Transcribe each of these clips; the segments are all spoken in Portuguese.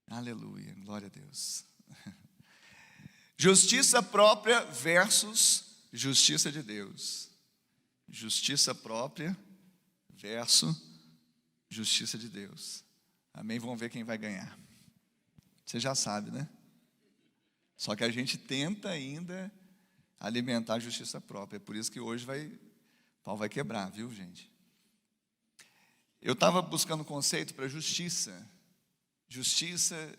Aleluia, glória a Deus. Justiça própria versus justiça de Deus. Justiça própria versus justiça de Deus. Amém? Vamos ver quem vai ganhar. Você já sabe, né? Só que a gente tenta ainda alimentar a justiça própria. É por isso que hoje o pau vai quebrar, viu, gente? Eu estava buscando conceito para justiça. Justiça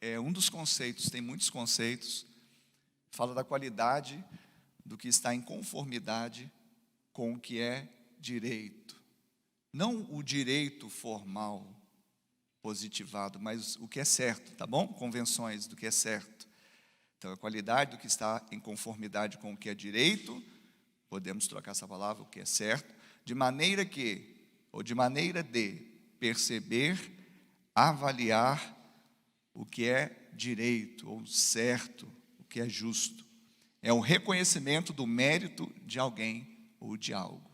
é um dos conceitos, tem muitos conceitos. Fala da qualidade do que está em conformidade com o que é direito. Não o direito formal, positivado, mas o que é certo, tá bom? Convenções do que é certo. Então, a qualidade do que está em conformidade com o que é direito, podemos trocar essa palavra, o que é certo, de maneira de perceber, avaliar o que é direito, ou certo, o que é justo. É o reconhecimento do mérito de alguém ou de algo.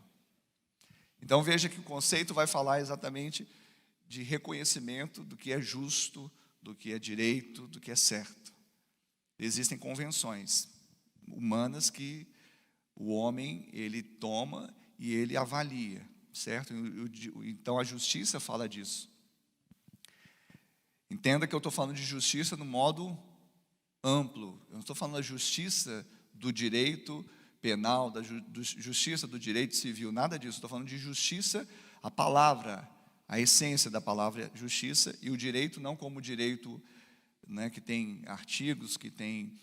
Então veja que o conceito vai falar exatamente de reconhecimento do que é justo, do que é direito, do que é certo. Existem convenções humanas que o homem, ele toma e ele avalia, certo? Então a justiça fala disso. Entenda que eu estou falando de justiça no modo amplo. Eu não estou falando da justiça do direito penal, da justiça do direito civil, nada disso. Estou falando de justiça, a palavra, a essência da palavra justiça, e o direito não como direito, né, que tem artigos, que tem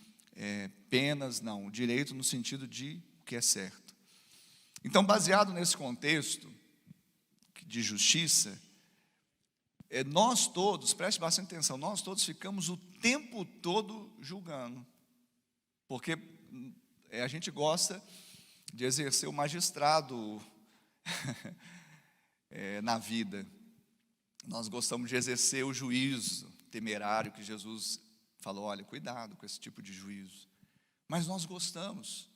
penas, não. O direito no sentido de o que é certo. Então, baseado nesse contexto de justiça, nós todos, preste bastante atenção, nós todos ficamos o tempo todo julgando, porque a gente gosta de exercer o magistrado na vida. Nós gostamos de exercer o juízo temerário que Jesus falou, olha, cuidado com esse tipo de juízo. Mas nós gostamos.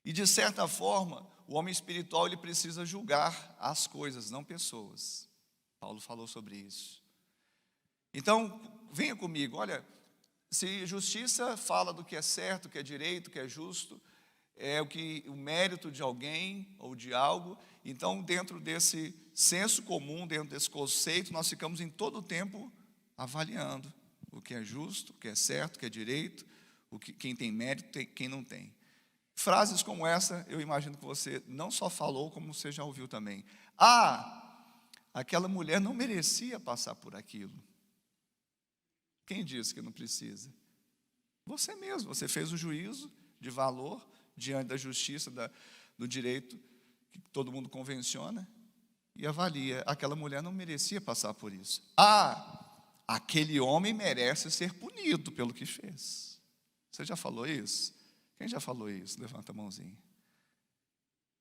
E de certa forma, o homem espiritual ele precisa julgar as coisas, não pessoas. Paulo falou sobre isso. Então, venha comigo, olha, se justiça fala do que é certo, o que é direito, o que é justo, é o mérito de alguém ou de algo, então dentro desse senso comum, dentro desse conceito, nós ficamos em todo o tempo avaliando o que é justo, o que é certo, o que é direito, quem tem mérito, quem não tem. Frases como essa, eu imagino que você não só falou, como você já ouviu também. Aquela mulher não merecia passar por aquilo. Quem disse que não precisa? Você mesmo, você fez o juízo de valor diante da justiça, do direito, que todo mundo convenciona, e avalia, aquela mulher não merecia passar por isso. Aquele homem merece ser punido pelo que fez. Você já falou isso? Quem já falou isso? Levanta a mãozinha.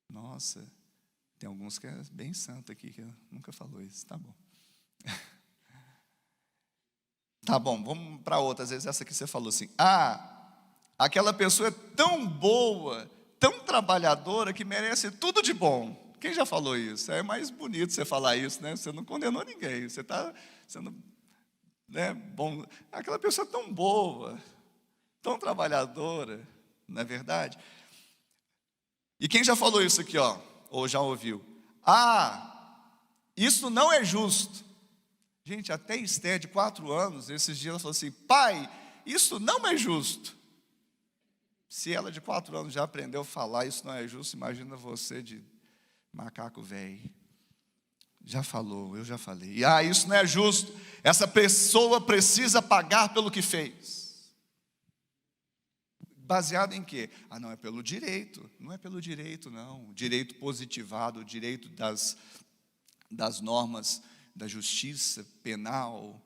Nossa, tem alguns que é bem santo aqui, que nunca falou isso, tá bom. Tá bom, vamos para outra. Às vezes essa que você falou assim, aquela pessoa é tão boa, tão trabalhadora, que merece tudo de bom. Quem já falou isso? É mais bonito você falar isso, né? Você não condenou ninguém, você está sendo, né, bom. Aquela pessoa é tão boa, tão trabalhadora, não é verdade? E quem já falou isso aqui, ó, ou já ouviu? Isso não é justo. Gente, até Esther, de 4 anos, esses dias ela falou assim, pai, isso não é justo. Se ela de 4 anos já aprendeu a falar, isso não é justo, imagina você de macaco velho. Já falou, eu já falei. Isso não é justo, essa pessoa precisa pagar pelo que fez. Baseado em quê? Não é pelo direito. Não é pelo direito, não. Direito positivado, o direito das normas da justiça penal,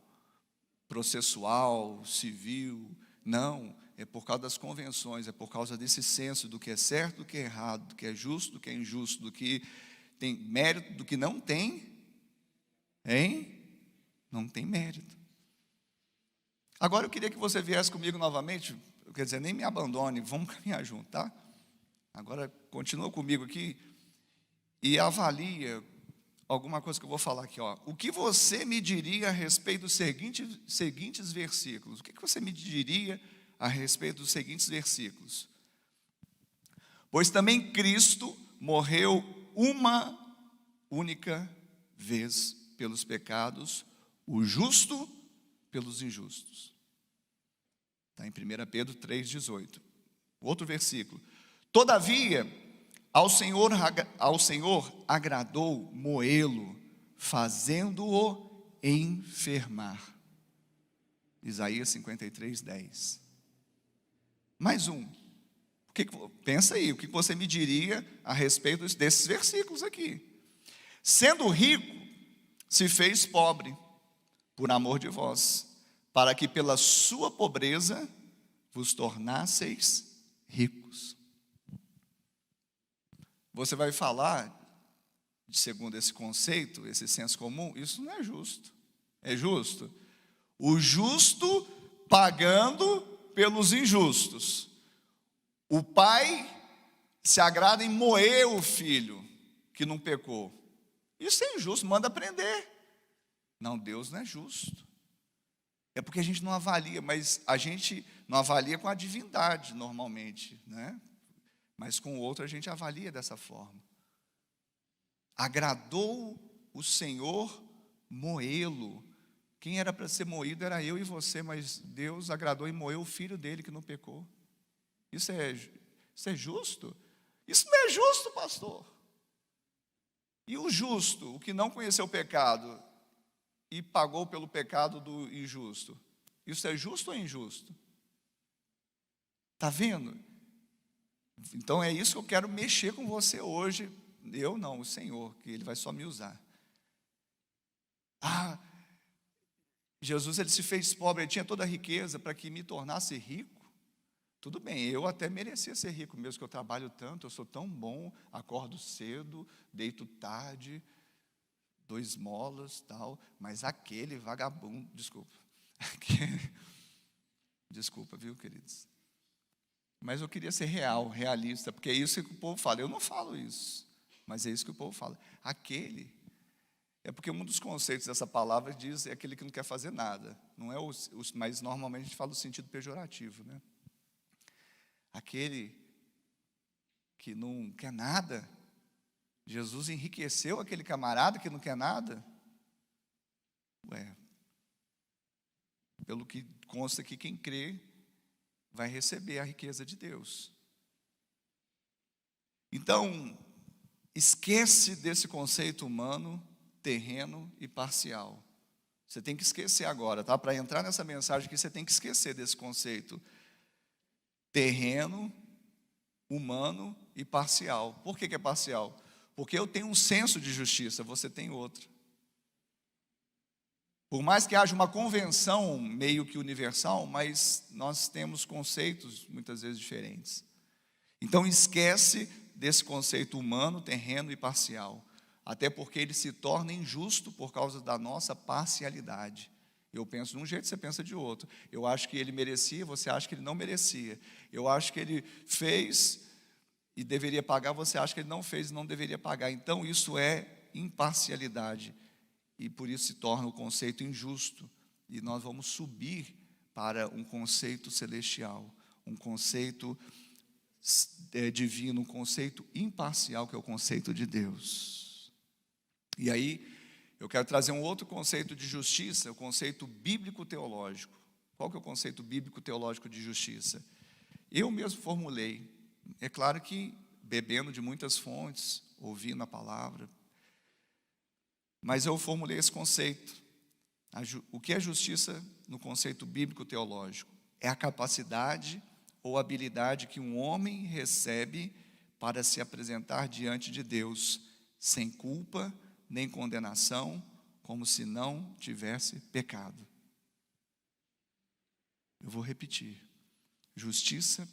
processual, civil. Não, é por causa das convenções, é por causa desse senso do que é certo, do que é errado, do que é justo, do que é injusto, do que tem mérito, do que não tem, hein? Não tem mérito. Agora eu queria que você viesse comigo novamente, quer dizer, nem me abandone, vamos caminhar junto, tá? Agora continua comigo aqui e avalia alguma coisa que eu vou falar aqui, ó. O que você me diria a respeito dos seguintes versículos? O que você me diria a respeito dos seguintes versículos? Pois também Cristo morreu uma única vez pelos pecados, o justo pelos injustos. Está em 1 Pedro 3,18. Outro versículo. Todavia, ao Senhor agradou moê-lo, fazendo-o enfermar. Isaías 53:10. Mais um. Pensa aí, o que você me diria a respeito desses versículos aqui? Sendo rico, se fez pobre, por amor de vós, para que pela sua pobreza vos tornasseis ricos. Você vai falar, segundo esse conceito, esse senso comum, isso não é justo. É justo? O justo pagando pelos injustos. O pai se agrada em moer o filho que não pecou. Isso é injusto, manda prender. Não, Deus não é justo. É porque a gente não avalia, mas a gente não avalia com a divindade normalmente, né? Mas com o outro a gente avalia dessa forma. Agradou o Senhor moê-lo. Quem era para ser moído era eu e você, mas Deus agradou em moer o filho dele que não pecou. Isso é justo? Isso não é justo, pastor. E o justo, o que não conheceu o pecado e pagou pelo pecado do injusto, isso é justo ou injusto? Está vendo? Então é isso que eu quero mexer com você hoje. Eu não, o Senhor, que Ele vai só me usar. Jesus, Ele se fez pobre, Ele tinha toda a riqueza para que me tornasse rico. Tudo bem, eu até merecia ser rico, mesmo que eu trabalho tanto, eu sou tão bom, acordo cedo, deito tarde, dou esmolas, tal, mas aquele vagabundo, desculpa, viu, queridos? Mas eu queria ser realista, porque é isso que o povo fala. Eu não falo isso, mas é isso que o povo fala. Aquele, é porque um dos conceitos dessa palavra diz é aquele que não quer fazer nada. Não é mas normalmente a gente fala o sentido pejorativo, né? Aquele que não quer nada. Jesus enriqueceu aquele camarada que não quer nada. Pelo que consta aqui, quem crê vai receber a riqueza de Deus. Então, esquece desse conceito humano, terreno e parcial. Você tem que esquecer agora, tá? Para entrar nessa mensagem aqui, você tem que esquecer desse conceito terreno, humano e parcial. Por que é parcial? Porque eu tenho um senso de justiça, você tem outro. Por mais que haja uma convenção meio que universal, mas nós temos conceitos muitas vezes diferentes. Então esquece desse conceito humano, terreno e parcial. Até porque ele se torna injusto por causa da nossa parcialidade. Eu penso de um jeito, você pensa de outro. Eu acho que ele merecia, você acha que ele não merecia. Eu acho que ele fez e deveria pagar, você acha que ele não fez e não deveria pagar. Então isso é imparcialidade. E por isso se torna o conceito injusto. E nós vamos subir para um conceito celestial, um conceito divino, um conceito imparcial, que é o conceito de Deus. E aí, eu quero trazer um outro conceito de justiça, o conceito bíblico-teológico. Qual que é o conceito bíblico-teológico de justiça? Eu mesmo formulei. É claro que bebendo de muitas fontes, ouvindo a palavra, mas eu formulei esse conceito. O que é justiça no conceito bíblico-teológico? É a capacidade ou habilidade que um homem recebe para se apresentar diante de Deus, sem culpa, nem condenação, como se não tivesse pecado. Eu vou repetir. Justiça,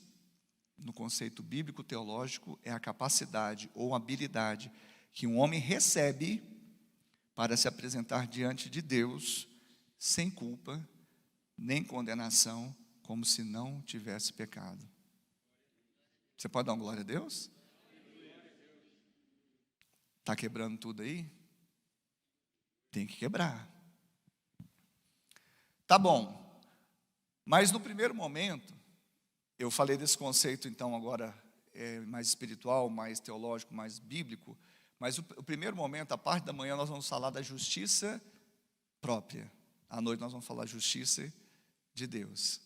no conceito bíblico-teológico, é a capacidade ou habilidade que um homem recebe para se apresentar diante de Deus, sem culpa, nem condenação, como se não tivesse pecado. Você pode dar uma glória a Deus? Está quebrando tudo aí? Tem que quebrar. Tá bom. Mas no primeiro momento, eu falei desse conceito, então, agora mais espiritual, mais teológico, mais bíblico. Mas o primeiro momento, a parte da manhã, nós vamos falar da justiça própria. À noite nós vamos falar da justiça de Deus.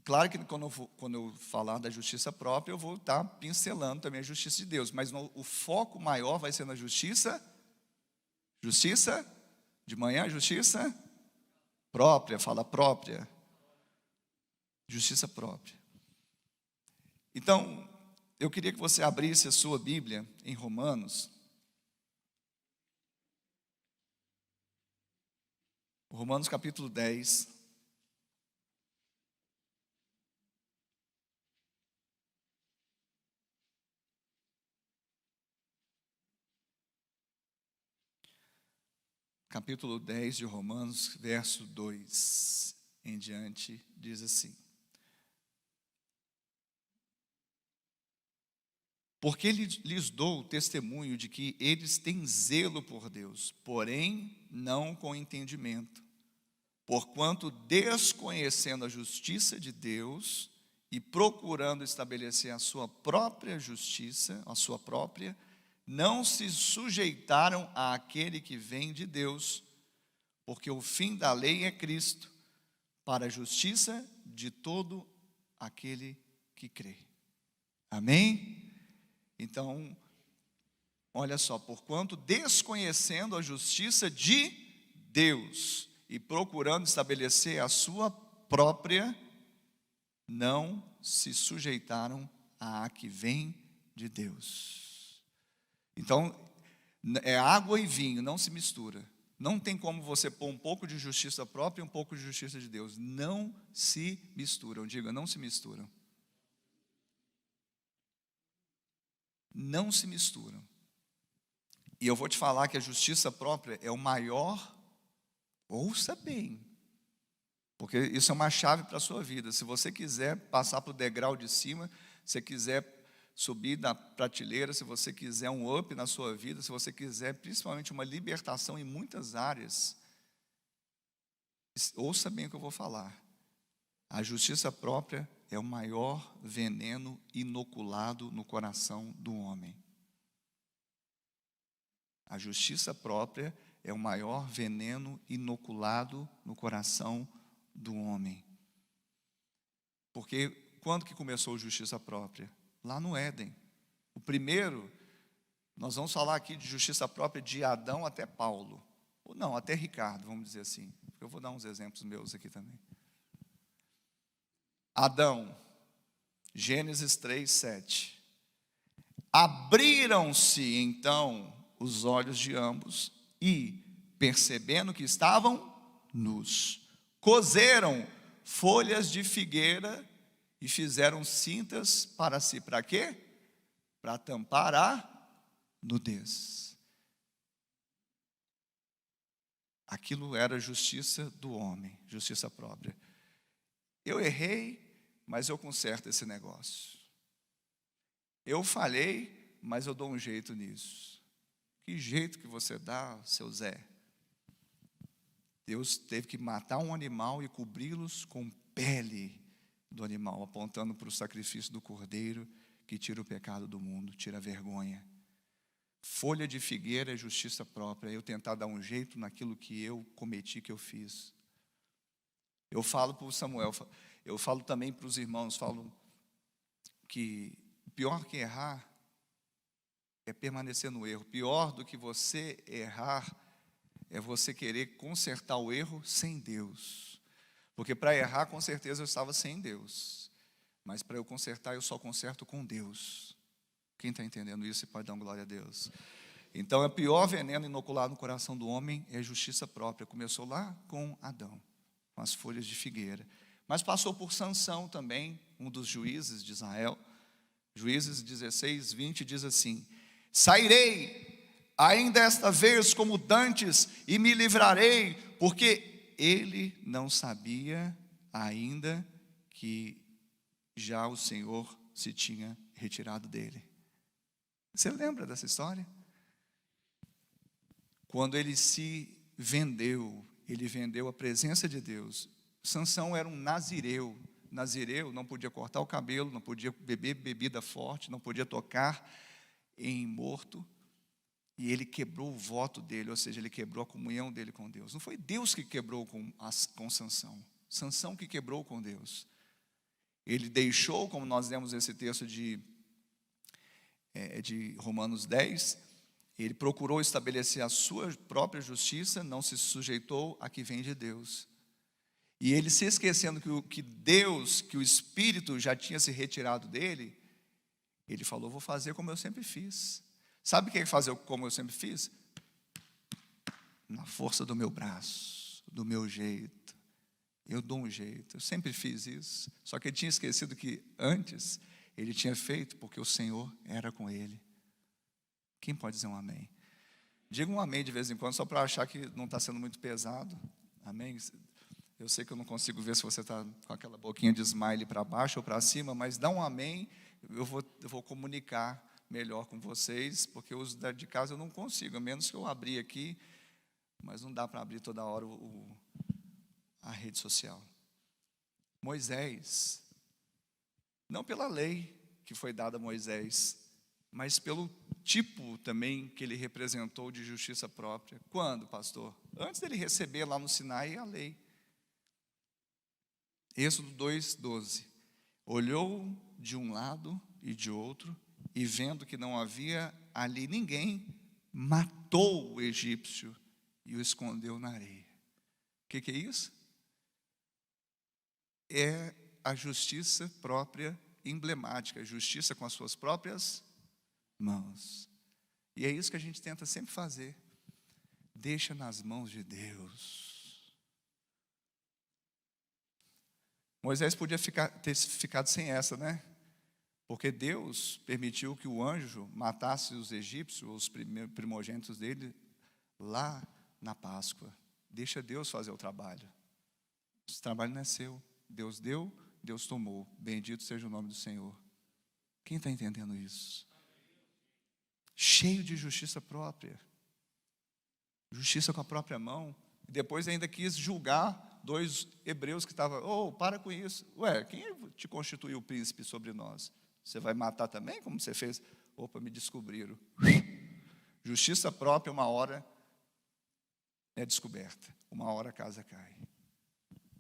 Claro que quando eu falar da justiça própria, eu vou estar pincelando também a justiça de Deus. Mas o foco maior vai ser na justiça. Justiça de manhã, justiça própria, fala própria. Justiça própria. Então, eu queria que você abrisse a sua Bíblia em Romanos. Romanos capítulo 10. Capítulo 10 de Romanos, verso 2 em diante, diz assim: porque lhes dou testemunho de que eles têm zelo por Deus, porém não com entendimento. Porquanto, desconhecendo a justiça de Deus e procurando estabelecer a sua própria justiça, a sua própria, não se sujeitaram àquele que vem de Deus, porque o fim da lei é Cristo, para a justiça de todo aquele que crê. Amém? Então, olha só, porquanto desconhecendo a justiça de Deus e procurando estabelecer a sua própria, não se sujeitaram à que vem de Deus. Então, é água e vinho, não se mistura. Não tem como você pôr um pouco de justiça própria e um pouco de justiça de Deus. Não se misturam, diga, não se misturam. Não se misturam. E eu vou te falar que a justiça própria é o maior, ouça bem, porque isso é uma chave para a sua vida. Se você quiser passar para o degrau de cima, se você quiser subir na prateleira, se você quiser um up na sua vida, se você quiser principalmente uma libertação em muitas áreas, ouça bem o que eu vou falar. A justiça própria é o maior veneno inoculado no coração do homem. A justiça própria é o maior veneno inoculado no coração do homem. Porque quando que começou a justiça própria? Lá no Éden. O primeiro, nós vamos falar aqui de justiça própria de Adão até Paulo. Ou não, até Ricardo, vamos dizer assim. Eu vou dar uns exemplos meus aqui também. Adão, Gênesis 3, 7. Abriram-se então os olhos de ambos e, percebendo que estavam nus, coseram folhas de figueira e fizeram cintas para si. Para quê? Para tampar a nudez. Aquilo era justiça do homem, justiça própria. Eu errei, mas eu conserto esse negócio. Eu falhei, mas eu dou um jeito nisso. Que jeito que você dá, seu Zé? Deus teve que matar um animal e cobri-los com pele do animal, apontando para o sacrifício do cordeiro que tira o pecado do mundo, tira a vergonha. Folha de figueira é justiça própria. Eu tentar dar um jeito naquilo que eu cometi, que eu fiz. Eu falo para o Samuel, eu falo também para os irmãos, falo que pior que errar é permanecer no erro. Pior do que você errar é você querer consertar o erro sem Deus. Porque para errar, com certeza eu estava sem Deus. Mas para eu consertar, eu só conserto com Deus. Quem está entendendo isso pode dar uma glória a Deus. Então, o pior veneno inoculado no coração do homem é a justiça própria. Começou lá com Adão, com as folhas de figueira. Mas passou por Sansão também, um dos juízes de Israel. Juízes 16, 20 diz assim: sairei ainda esta vez como dantes e me livrarei, porque ele não sabia ainda que já o Senhor se tinha retirado dele. Você lembra dessa história? Quando ele se ele vendeu a presença de Deus. Sansão era um nazireu. Nazireu não podia cortar o cabelo, não podia beber bebida forte, não podia tocar em morto. E ele quebrou o voto dele, ou seja, ele quebrou a comunhão dele com Deus. Não foi Deus que quebrou com Sansão. Sansão que quebrou com Deus. Ele deixou, como nós lemos esse texto de Romanos 10, ele procurou estabelecer a sua própria justiça, não se sujeitou a que vem de Deus. E ele, se esquecendo que o Espírito já tinha se retirado dele, ele falou: vou fazer como eu sempre fiz. Sabe o que é fazer como eu sempre fiz? Na força do meu braço, do meu jeito. Eu dou um jeito, eu sempre fiz isso. Só que ele tinha esquecido que antes ele tinha feito porque o Senhor era com ele. Quem pode dizer um amém? Diga um amém de vez em quando, só para achar que não está sendo muito pesado. Amém? Eu sei que eu não consigo ver se você está com aquela boquinha de smile para baixo ou para cima, mas dá um amém, eu vou comunicar melhor com vocês, porque os de casa eu não consigo, a menos que eu abrir aqui, mas não dá para abrir toda hora a rede social. Moisés, não pela lei que foi dada a Moisés, mas pelo tipo também que ele representou de justiça própria. Quando, pastor? Antes dele receber lá no Sinai a lei. Êxodo 2:12. Olhou de um lado e de outro, e vendo que não havia ali ninguém, matou o egípcio e o escondeu na areia. O que é isso? É a justiça própria emblemática, a justiça com as suas próprias mãos. E é isso que a gente tenta sempre fazer. Deixa nas mãos de Deus. Moisés podia ter ficado sem essa, né? Porque Deus permitiu que o anjo matasse os egípcios, os primogênitos dele, lá na Páscoa. Deixa Deus fazer o trabalho. Esse trabalho não é seu. Deus deu, Deus tomou. Bendito seja o nome do Senhor. Quem está entendendo isso? Cheio de justiça própria. Justiça com a própria mão. E depois ainda quis julgar 2 hebreus que estavam: para com isso. Ué, quem te constituiu príncipe sobre nós? Você vai matar também, como você fez? Opa, me descobriram. Justiça própria, uma hora é descoberta. Uma hora a casa cai.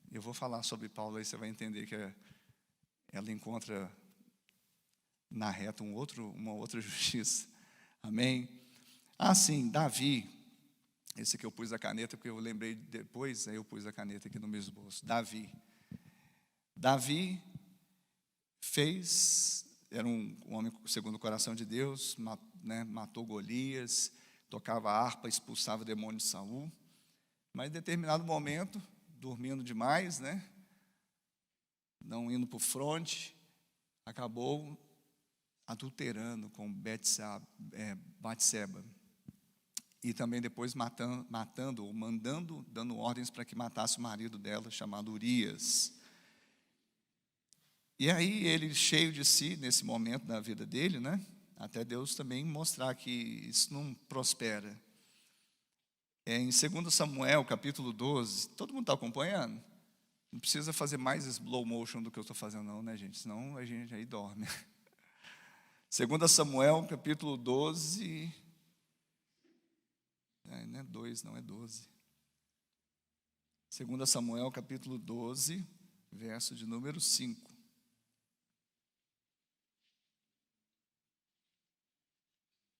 Eu vou falar sobre Paulo, aí você vai entender que ela encontra na reta uma outra justiça. Amém? Sim, Davi. Esse aqui eu pus a caneta, porque eu lembrei depois, aí eu pus a caneta aqui no meu esboço. Davi era um homem segundo o coração de Deus, matou Golias, tocava harpa, expulsava demônio de Saul. Mas em determinado momento, dormindo demais, não indo para o fronte, acabou adulterando com Batseba. E também depois dando ordens para que matasse o marido dela, chamado Urias. E aí ele, cheio de si, nesse momento da vida dele, até Deus também mostrar que isso não prospera. Em 2 Samuel, capítulo 12, todo mundo está acompanhando? Não precisa fazer mais slow motion do que eu estou fazendo não, gente? Senão a gente aí dorme. 2 Samuel, capítulo 12... não é 2, não é 12. 2 Samuel, capítulo 12, verso de número 5.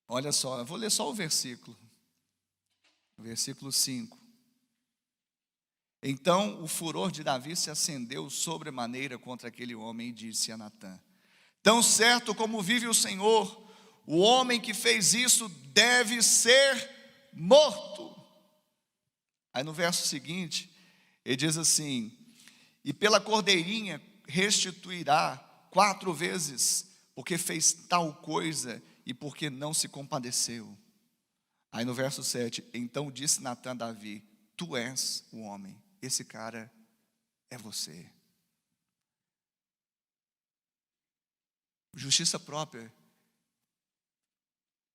Olha só, eu vou ler só o versículo. Versículo 5. Então o furor de Davi se acendeu sobremaneira contra aquele homem e disse a Natã: tão certo como vive o Senhor, o homem que fez isso deve ser morto. Aí no verso seguinte, ele diz assim: e pela cordeirinha restituirá 4 vezes, porque fez tal coisa e porque não se compadeceu. Aí no verso 7, então disse Natã a Davi: tu és o homem, esse cara é você. Justiça própria.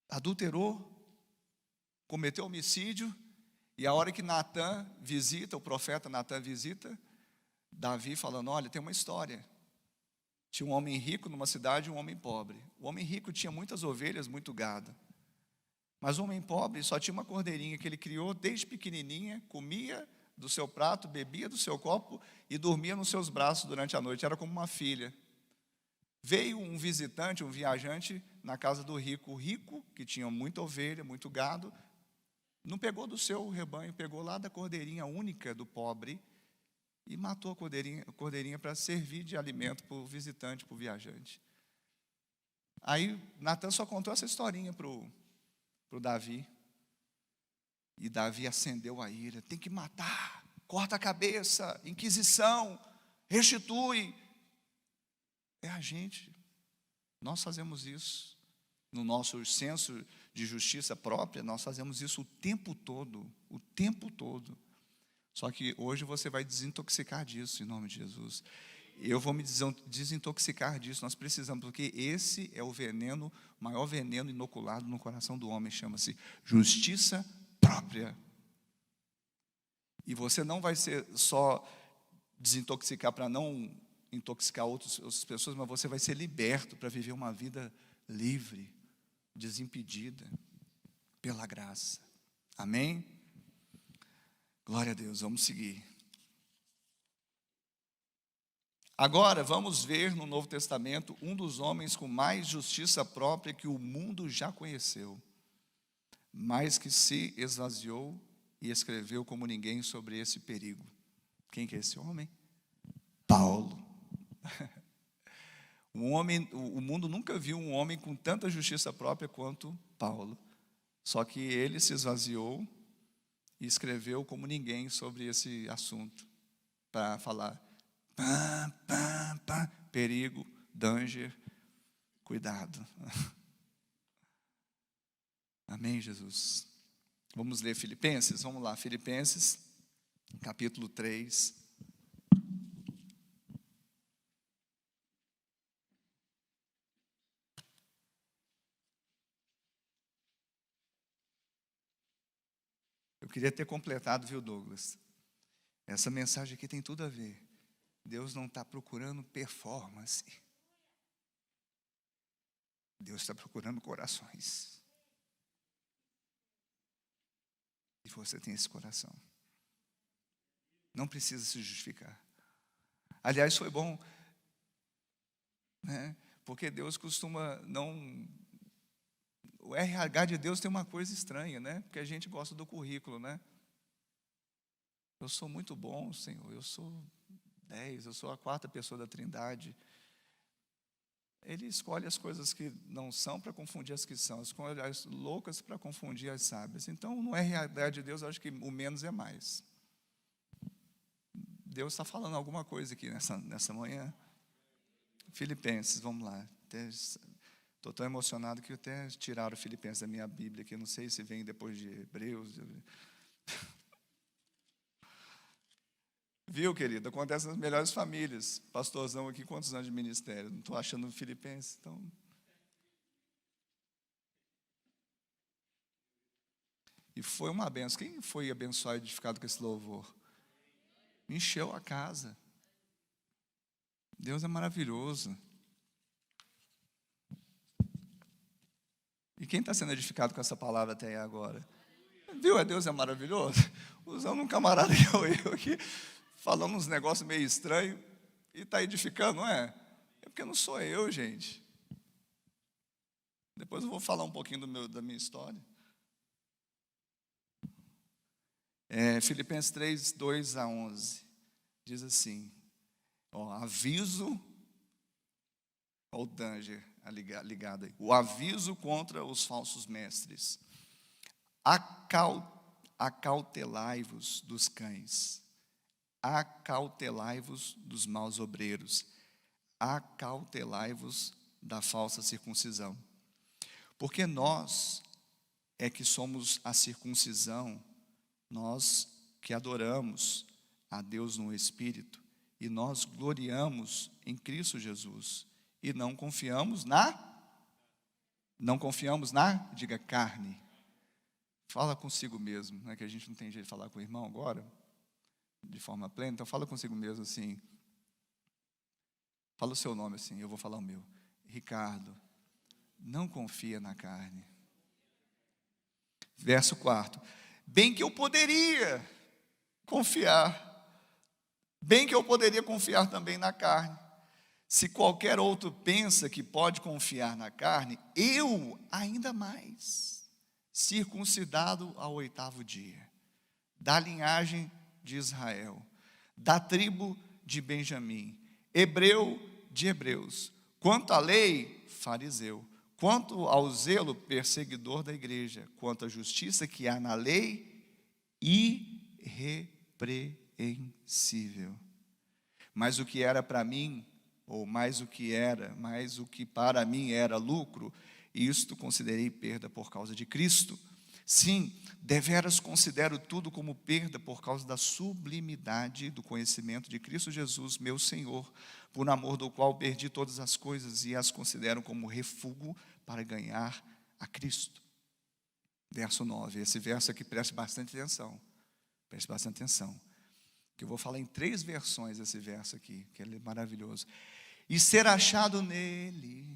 Adulterou, cometeu homicídio, E a hora que Natã visita, o profeta Natã visita Davi falando, olha, tem uma história. Tinha um homem rico numa cidade e um homem pobre. O homem rico tinha muitas ovelhas, muito gado. Mas o homem pobre só tinha uma cordeirinha que ele criou desde pequenininha, comia do seu prato, bebia do seu copo e dormia nos seus braços durante a noite. Era como uma filha. Veio um visitante, um viajante, na casa do rico. O rico, que tinha muita ovelha, muito gado, não pegou do seu rebanho, pegou lá da cordeirinha única do pobre e matou a cordeirinha para servir de alimento para o visitante, para o viajante. Aí Natã só contou essa historinha para o Davi. E Davi acendeu a ira. Tem que matar, corta a cabeça, inquisição, restitui. É a gente. Nós fazemos isso. No nosso senso de justiça própria, nós fazemos isso o tempo todo. O tempo todo. Só que hoje você vai desintoxicar disso, em nome de Jesus. Eu vou me desintoxicar disso. Nós precisamos, porque esse é o veneno, o maior veneno inoculado no coração do homem, chama-se justiça própria. E você não vai ser só desintoxicar para não intoxicar outras pessoas, mas você vai ser liberto para viver uma vida livre, desimpedida, pela graça. Amém? Glória a Deus, vamos seguir. Agora, vamos ver no Novo Testamento um dos homens com mais justiça própria que o mundo já conheceu, mas que se esvaziou e escreveu como ninguém sobre esse perigo. Quem que é esse homem? Paulo. O mundo nunca viu um homem com tanta justiça própria quanto Paulo. Só que ele se esvaziou e escreveu como ninguém sobre esse assunto, para falar perigo, danger, cuidado. Amém, Jesus? Vamos ler Filipenses? Vamos lá, Filipenses, capítulo 3. Eu queria ter completado, viu, Douglas? Essa mensagem aqui tem tudo a ver. Deus não está procurando performance. Deus está procurando corações. E você tem esse coração. Não precisa se justificar. Aliás, foi bom, né? Porque Deus costuma não... O RH de Deus tem uma coisa estranha, né? Porque a gente gosta do currículo, né? Eu sou muito bom, Senhor. Eu sou 10, eu sou a 4ª pessoa da Trindade. Ele escolhe as coisas que não são para confundir as que são, escolhe as loucas para confundir as sábias. Então, no RH de Deus, eu acho que o menos é mais. Deus está falando alguma coisa aqui nessa manhã. Filipenses, vamos lá. Estou tão emocionado que até tiraram Filipenses da minha Bíblia, que eu não sei se vem depois de Hebreus. Viu, querido? Acontece nas melhores famílias. Pastorzão aqui, quantos anos de ministério? Não estou achando Filipenses, então... E foi uma benção. Quem foi abençoado e edificado com esse louvor? Encheu a casa. Deus é maravilhoso. E quem está sendo edificado com essa palavra até agora? Viu? Deus é maravilhoso. Usando um camarada que eu aqui, falando uns negócios meio estranhos, e está edificando, não é? É porque não sou eu, gente. Depois eu vou falar um pouquinho da minha história. Filipenses 3, 2-11, diz assim, aviso ao danger, ligado aí, o aviso contra os falsos mestres, acautelai-vos dos cães, acautelai-vos dos maus obreiros, acautelai-vos da falsa circuncisão, porque nós é que somos a circuncisão, nós que adoramos a Deus no Espírito, e nós gloriamos em Cristo Jesus, e não confiamos na, diga carne. Fala consigo mesmo, né, que a gente não tem jeito de falar com o irmão agora, de forma plena, então fala consigo mesmo assim, fala o seu nome assim, eu vou falar o meu. Ricardo, não confia na carne. Verso 4, bem que eu poderia confiar também na carne. Se qualquer outro pensa que pode confiar na carne, eu ainda mais, circuncidado ao 8º dia, da linhagem de Israel, da tribo de Benjamim, hebreu de hebreus, quanto à lei, fariseu, quanto ao zelo, perseguidor da igreja, quanto à justiça que há na lei, irrepreensível. Mas o que era para mim, ou mais o que para mim era lucro, isto considerei perda por causa de Cristo. Sim, deveras considero tudo como perda por causa da sublimidade do conhecimento de Cristo Jesus, meu Senhor, por amor do qual perdi todas as coisas e as considero como refúgio para ganhar a Cristo. Verso 9, esse verso aqui preste bastante atenção, que eu vou falar em 3 versões esse verso aqui, que ele é maravilhoso. E ser achado nele,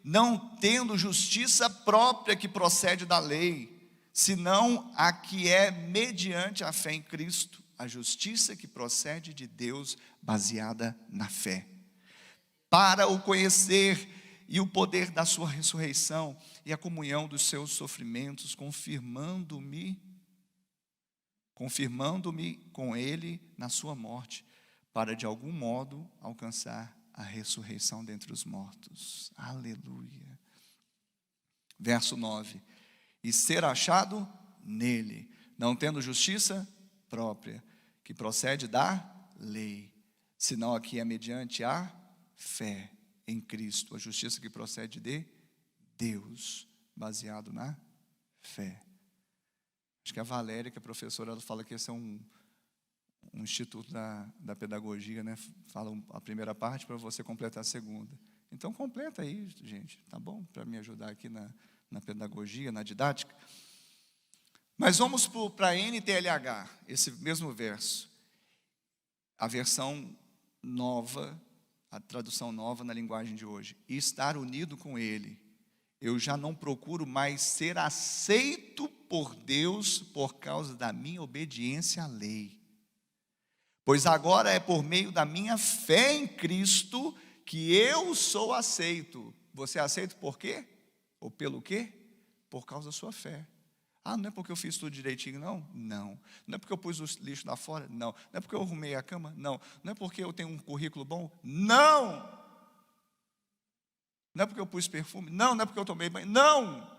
não tendo justiça própria que procede da lei, senão a que é mediante a fé em Cristo, a justiça que procede de Deus, baseada na fé, para o conhecer e o poder da sua ressurreição e a comunhão dos seus sofrimentos, confirmando-me com ele na sua morte, para de algum modo alcançar a ressurreição dentre os mortos. Aleluia. Verso 9, e ser achado nele, não tendo justiça própria, que procede da lei, senão a que é mediante a fé em Cristo, a justiça que procede de Deus, baseado na fé. Acho que a Valéria, que é professora, ela fala que esse é um instituto da pedagogia, né? Fala a primeira parte para você completar a segunda. Então completa aí, gente, tá bom? Para me ajudar aqui na pedagogia, na didática. Mas vamos para a NTLH, esse mesmo verso. A versão nova, a tradução nova na linguagem de hoje. E estar unido com ele. Eu já não procuro mais ser aceito por Deus por causa da minha obediência à lei. Pois agora é por meio da minha fé em Cristo que eu sou aceito. Você é aceito por quê? Ou pelo quê? Por causa da sua fé. Ah, não é porque eu fiz tudo direitinho, não? Não. Não é porque eu pus o lixo lá fora? Não. Não é porque eu arrumei a cama? Não. Não é porque eu tenho um currículo bom? Não. Não é porque eu pus perfume? Não. Não é porque eu tomei banho? Não.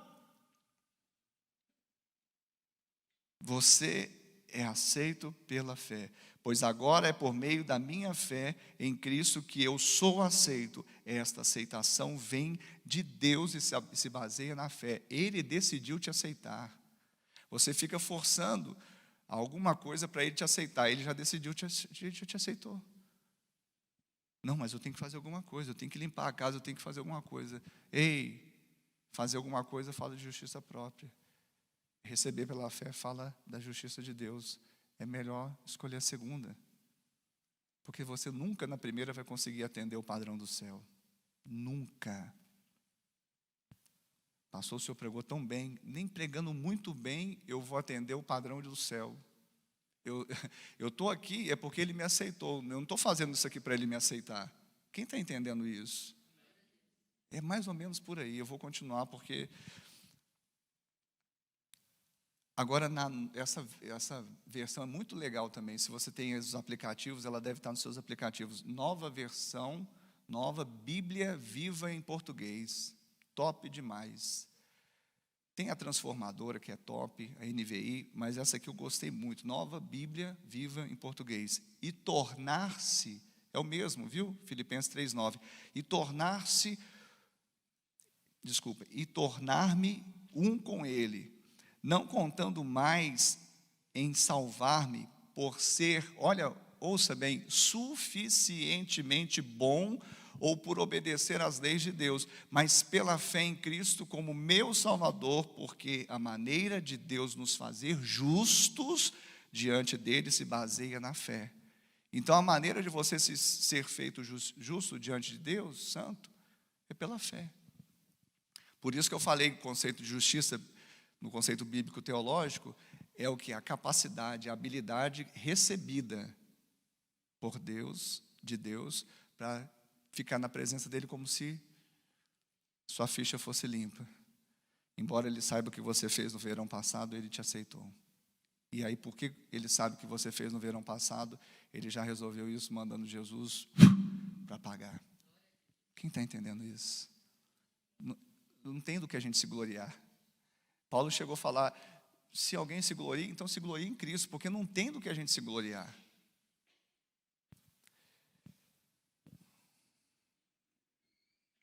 Você é aceito pela fé. Pois agora é por meio da minha fé em Cristo que eu sou aceito. Esta aceitação vem de Deus e se baseia na fé. Ele decidiu te aceitar. Você fica forçando alguma coisa para ele te aceitar. Ele já decidiu, te aceitou. Não, mas eu tenho que fazer alguma coisa. Eu tenho que limpar a casa, eu tenho que fazer alguma coisa. Ei, fazer alguma coisa fala de justiça própria. Receber pela fé fala da justiça de Deus. É melhor escolher a segunda, porque você nunca na primeira vai conseguir atender o padrão do céu. Nunca. Pastor, o senhor pregou tão bem, nem pregando muito bem eu vou atender o padrão do céu. Eu estou aqui é porque ele me aceitou, eu não estou fazendo isso aqui para ele me aceitar. Quem está entendendo isso? É mais ou menos por aí, eu vou continuar porque... Agora, essa versão é muito legal também. Se você tem os aplicativos, ela deve estar nos seus aplicativos. Nova versão, nova Bíblia Viva em português. Top demais. Tem a Transformadora, que é top, a NVI, mas essa aqui eu gostei muito. Nova Bíblia Viva em português. E tornar-se, é o mesmo, viu? Filipenses 3:9. E tornar-me um com Ele, não contando mais em salvar-me por ser, olha, ouça bem, suficientemente bom ou por obedecer às leis de Deus, mas pela fé em Cristo como meu Salvador, porque a maneira de Deus nos fazer justos diante dele se baseia na fé. Então a maneira de você ser feito justo diante de Deus, santo, é pela fé. Por isso que eu falei que o conceito de justiça, no conceito bíblico teológico, é o que? A capacidade, a habilidade recebida por Deus, de Deus, para ficar na presença dele como se sua ficha fosse limpa. Embora ele saiba o que você fez no verão passado, ele te aceitou. E aí, porque ele sabe o que você fez no verão passado, ele já resolveu isso, mandando Jesus para pagar. Quem está entendendo isso? Não tem do que a gente se gloriar. Paulo chegou a falar, se alguém se gloria, então se glorie em Cristo, porque não tem do que a gente se gloriar.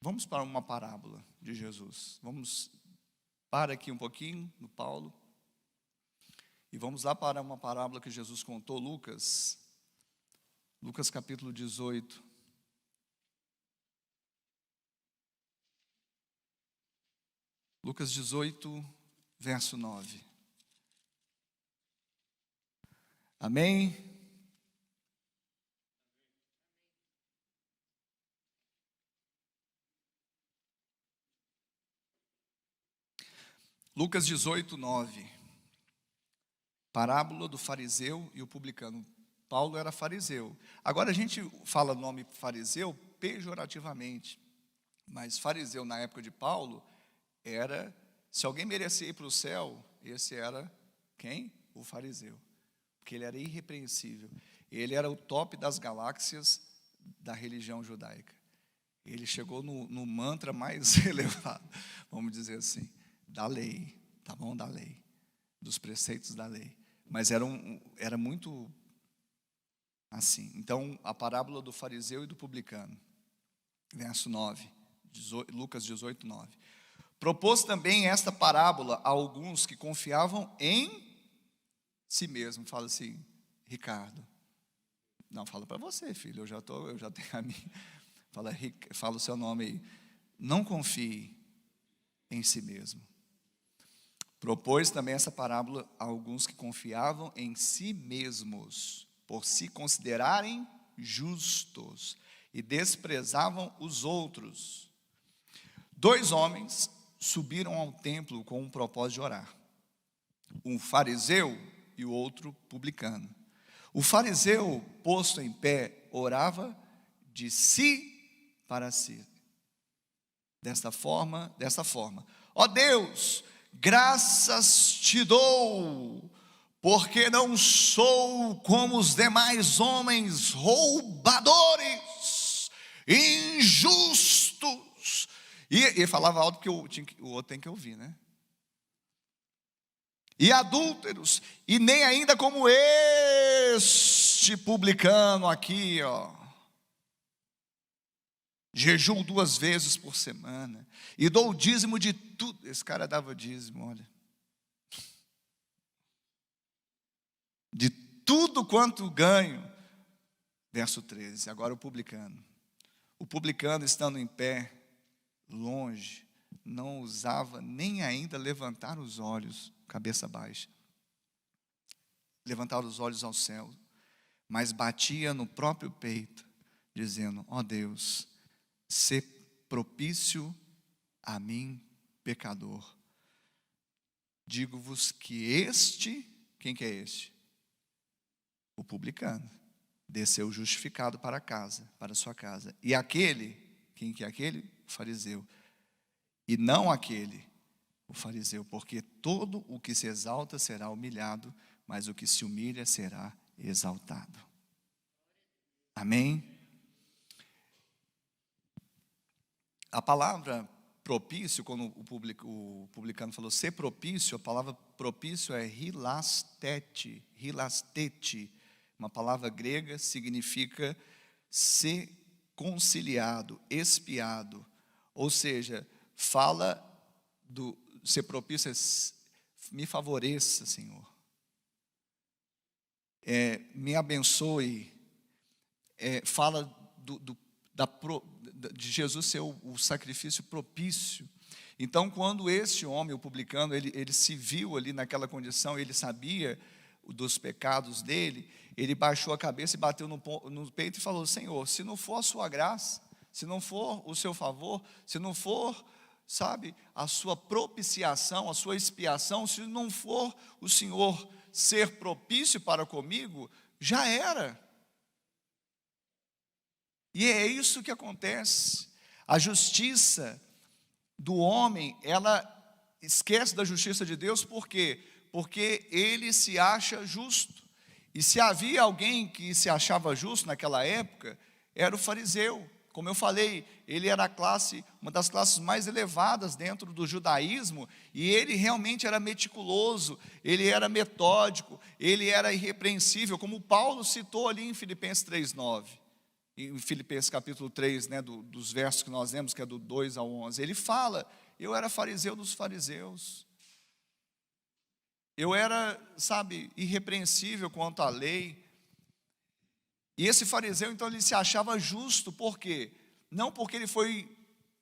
Vamos para uma parábola de Jesus. Vamos para aqui um pouquinho no Paulo. E vamos lá para uma parábola que Jesus contou, Lucas capítulo 18. Lucas 18, verso 9. Amém? Lucas 18, 9. Parábola do fariseu e o publicano. Paulo era fariseu. Agora a gente fala o nome fariseu pejorativamente, mas fariseu na época de Paulo era, se alguém merecia ir para o céu, esse era quem? O fariseu, porque ele era irrepreensível. Ele era o top das galáxias da religião judaica. Ele chegou no mantra mais elevado, vamos dizer assim, da lei, tá bom? Da lei, dos preceitos da lei. Mas era muito assim. Então, a parábola do fariseu e do publicano, verso 9, Lucas 18, 9. Propôs também esta parábola a alguns que confiavam em si mesmo. Fala assim, Ricardo. Não, fala para você, filho, eu já tenho a minha. Fala o seu nome aí. Não confie em si mesmo. Propôs também essa parábola a alguns que confiavam em si mesmos, por se considerarem justos, e desprezavam os outros. 2 homens subiram ao templo com o propósito de orar. Um fariseu e o outro publicano. O fariseu, posto em pé, orava de si para si. Desta forma, ó Deus, graças te dou, porque não sou como os demais homens roubadores, injustos. E falava alto porque o outro tem que ouvir, né? E adúlteros, e nem ainda como este publicano aqui, ó. Jejuo 2 vezes por semana, e dou o dízimo de tudo. Esse cara dava dízimo, olha. De tudo quanto ganho. Verso 13, agora o publicano. O publicano, estando em pé, longe, não ousava nem ainda levantar os olhos, cabeça baixa, levantar os olhos ao céu, mas batia no próprio peito, dizendo, ó Deus, sê propício a mim, pecador. Digo-vos que quem que é este? O publicano, desceu justificado para casa, para sua casa. E aquele, quem que é aquele? O fariseu. E não aquele, o fariseu, porque todo o que se exalta será humilhado, mas o que se humilha será exaltado. Amém? A palavra propício, quando o publicano falou ser propício, a palavra propício é hilastete, uma palavra grega, significa ser conciliado, expiado, ou seja, fala do ser propício, me favoreça, Senhor, me abençoe, fala de Jesus ser o sacrifício propício. Então, quando esse homem, o publicano, ele se viu ali naquela condição, ele sabia dos pecados dele, ele baixou a cabeça e bateu no peito e falou: Senhor, se não for a sua graça, se não for o seu favor, se não for, sabe, a sua propiciação, a sua expiação, se não for o Senhor ser propício para comigo, já era. E é isso que acontece. A justiça do homem, ela esquece da justiça de Deus, por quê? Porque ele se acha justo. E se havia alguém que se achava justo naquela época, era o fariseu. Como eu falei, ele era uma das classes mais elevadas dentro do judaísmo, e ele realmente era meticuloso, ele era metódico, ele era irrepreensível, como Paulo citou ali em Filipenses 3:9. Em Filipenses capítulo 3, né, dos versos que nós lemos, que é do 2 ao 11, ele fala: eu era fariseu dos fariseus, eu era, sabe, irrepreensível quanto à lei. E esse fariseu, então, ele se achava justo, por quê? Não porque ele foi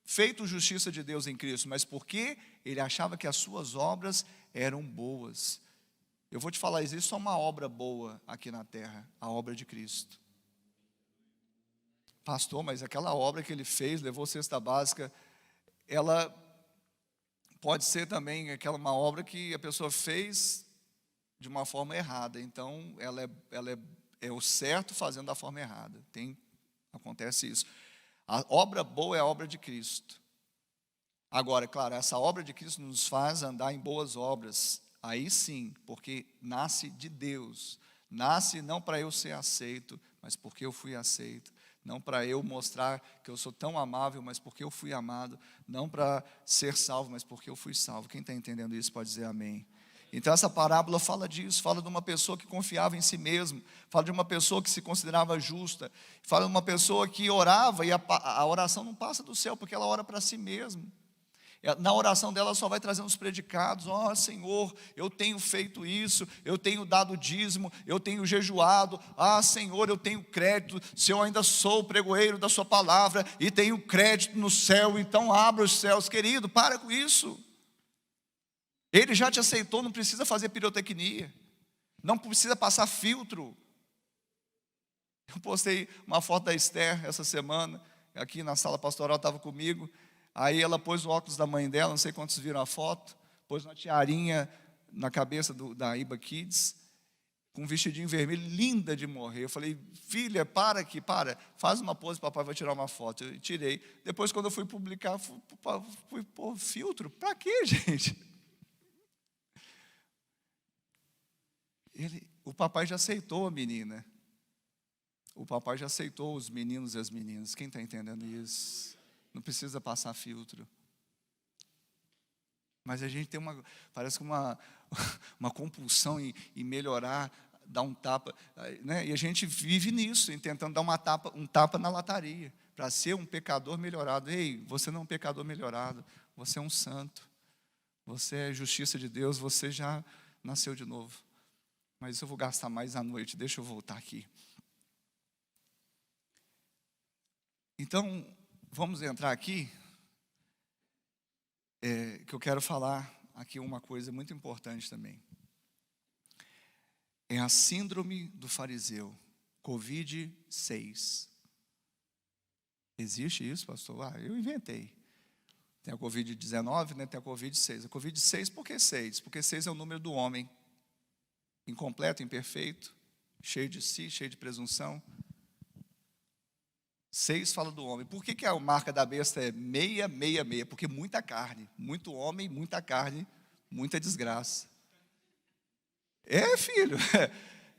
feito justiça de Deus em Cristo, mas porque ele achava que as suas obras eram boas. Eu vou te falar, existe só uma obra boa aqui na terra, a obra de Cristo. Pastor, mas aquela obra que ele fez, levou cesta básica, ela pode ser também uma obra que a pessoa fez de uma forma errada. Então, ela é o certo fazendo da forma errada. Acontece isso. A obra boa é a obra de Cristo. Agora, claro, essa obra de Cristo nos faz andar em boas obras. Aí sim, porque nasce de Deus. Nasce não para eu ser aceito, mas porque eu fui aceito. Não para eu mostrar que eu sou tão amável, mas porque eu fui amado. Não para ser salvo, mas porque eu fui salvo. Quem está entendendo isso pode dizer amém. Então essa parábola fala disso, fala de uma pessoa que confiava em si mesmo, fala de uma pessoa que se considerava justa, fala de uma pessoa que orava, e a oração não passa do céu, porque ela ora para si mesma. Na oração dela só vai trazendo os predicados: ó Senhor, eu tenho feito isso, eu tenho dado dízimo, eu tenho jejuado, Senhor, eu tenho crédito, se eu ainda sou o pregoeiro da sua palavra, e tenho crédito no céu, então abra os céus. Querido, para com isso. Ele já te aceitou, não precisa fazer pirotecnia, não precisa passar filtro. Eu postei uma foto da Esther essa semana, aqui na sala pastoral, estava comigo. Aí ela pôs o óculos da mãe dela, não sei quantos viram a foto, pôs uma tiarinha na cabeça da Iba Kids, com um vestidinho vermelho, linda de morrer. Eu falei: filha, para aqui, faz uma pose, papai vai tirar uma foto. Eu tirei. Depois, quando eu fui publicar, fui pôr filtro. Para quê, gente? O papai já aceitou a menina. O papai já aceitou os meninos e as meninas. Quem está entendendo isso? Não precisa passar filtro. Mas a gente tem parece uma compulsão em melhorar, dar um tapa, né? E a gente vive nisso, tentando dar um tapa na lataria, para ser um pecador melhorado. Ei, você não é um pecador melhorado, você é um santo, você é justiça de Deus, você já nasceu de novo. Mas isso eu vou gastar mais à noite, deixa eu voltar aqui. Então, vamos entrar aqui, que eu quero falar aqui uma coisa muito importante também. É a síndrome do fariseu, Covid-6. Existe isso, pastor? Eu inventei. Tem a Covid-19, né? Tem a Covid-6. A Covid-6, por que 6? Porque 6 é o número do homem. Incompleto, imperfeito, cheio de si, cheio de presunção. 6 fala do homem. Por que a marca da besta é 666? Porque muita carne, muito homem, muita carne, muita desgraça. Filho,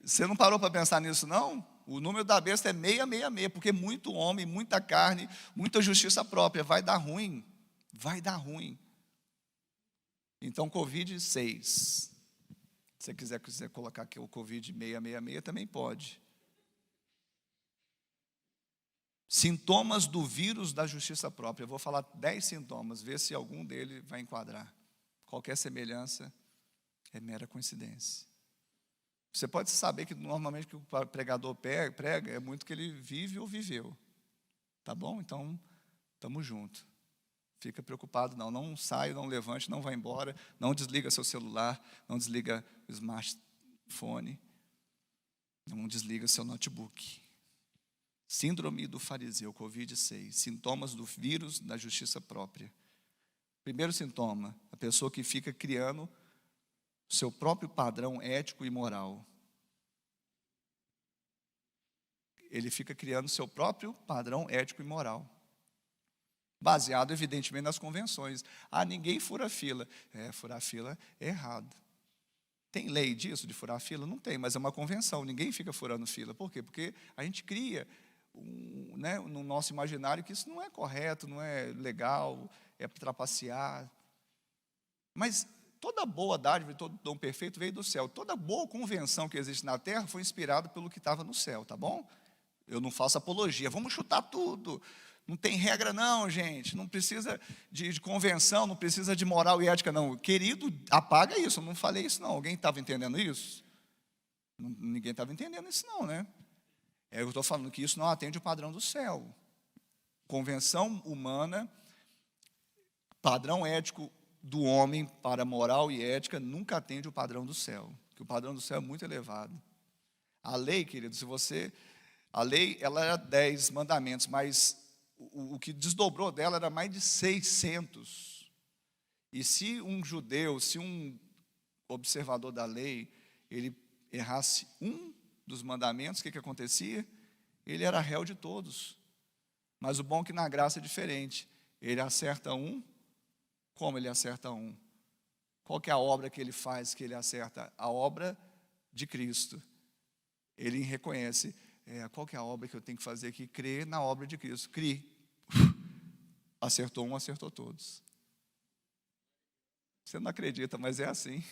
você não parou para pensar nisso, não? O número da besta é 666, porque muito homem, muita carne, muita justiça própria. Vai dar ruim, vai dar ruim. Então, Covid-6. Se você quiser colocar aqui o Covid-666, também pode. Sintomas do vírus da justiça própria. Eu vou falar 10 sintomas, ver se algum deles vai enquadrar. Qualquer semelhança é mera coincidência. Você pode saber que normalmente o que o pregador prega é muito que ele vive ou viveu. Tá bom? Então, estamos juntos. Fica preocupado não. Não sai, não levante, não vá embora. Não desliga seu celular, não desliga o smartphone. Não desliga seu notebook. Síndrome do fariseu, Covid-6. Sintomas do vírus da justiça própria. Primeiro sintoma, a pessoa que fica criando seu próprio padrão ético e moral. Ele fica criando seu próprio padrão ético e moral. Baseado, evidentemente, nas convenções. Ninguém fura fila. Furar fila é errado. Tem lei disso, de furar fila? Não tem, mas é uma convenção. Ninguém fica furando fila. Por quê? Porque a gente cria no nosso imaginário que isso não é correto, não é legal, é trapacear. Mas toda boa dádiva e todo dom perfeito veio do céu. Toda boa convenção que existe na terra foi inspirada pelo que estava no céu, tá bom? Eu não faço apologia, vamos chutar tudo. Não tem regra não, gente. Não precisa de convenção, não precisa de moral e ética não. Querido, apaga isso, eu não falei isso não. Alguém estava entendendo isso? Ninguém estava entendendo isso não, né? Eu estou falando que isso não atende o padrão do céu. Convenção humana, padrão ético do homem para moral e ética nunca atende o padrão do céu, porque o padrão do céu é muito elevado. A lei, querido, a lei ela era 10 mandamentos, mas o que desdobrou dela era mais de 600. E se um judeu, se um observador da lei, ele errasse um dos mandamentos, o que acontecia? Ele era réu de todos. Mas o bom é que na graça é diferente. Ele acerta um. Como ele acerta um? Qual que é a obra que ele faz que ele acerta? A obra de Cristo. Ele reconhece, qual que é a obra que eu tenho que fazer aqui? Crer na obra de Cristo. Crie. Acertou um, acertou todos. Você não acredita, mas é assim.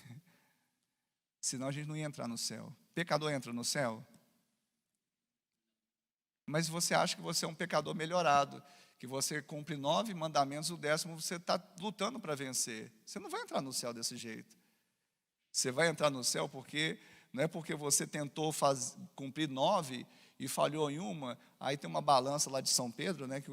Senão a gente não ia entrar no céu. Pecador entra no céu? Mas você acha que você é um pecador melhorado, que você cumpre 9 mandamentos, o 10º você está lutando para vencer. Você não vai entrar no céu desse jeito. Você vai entrar no céu porque, não é porque você tentou cumprir 9 e falhou em uma, aí tem uma balança lá de São Pedro, né, que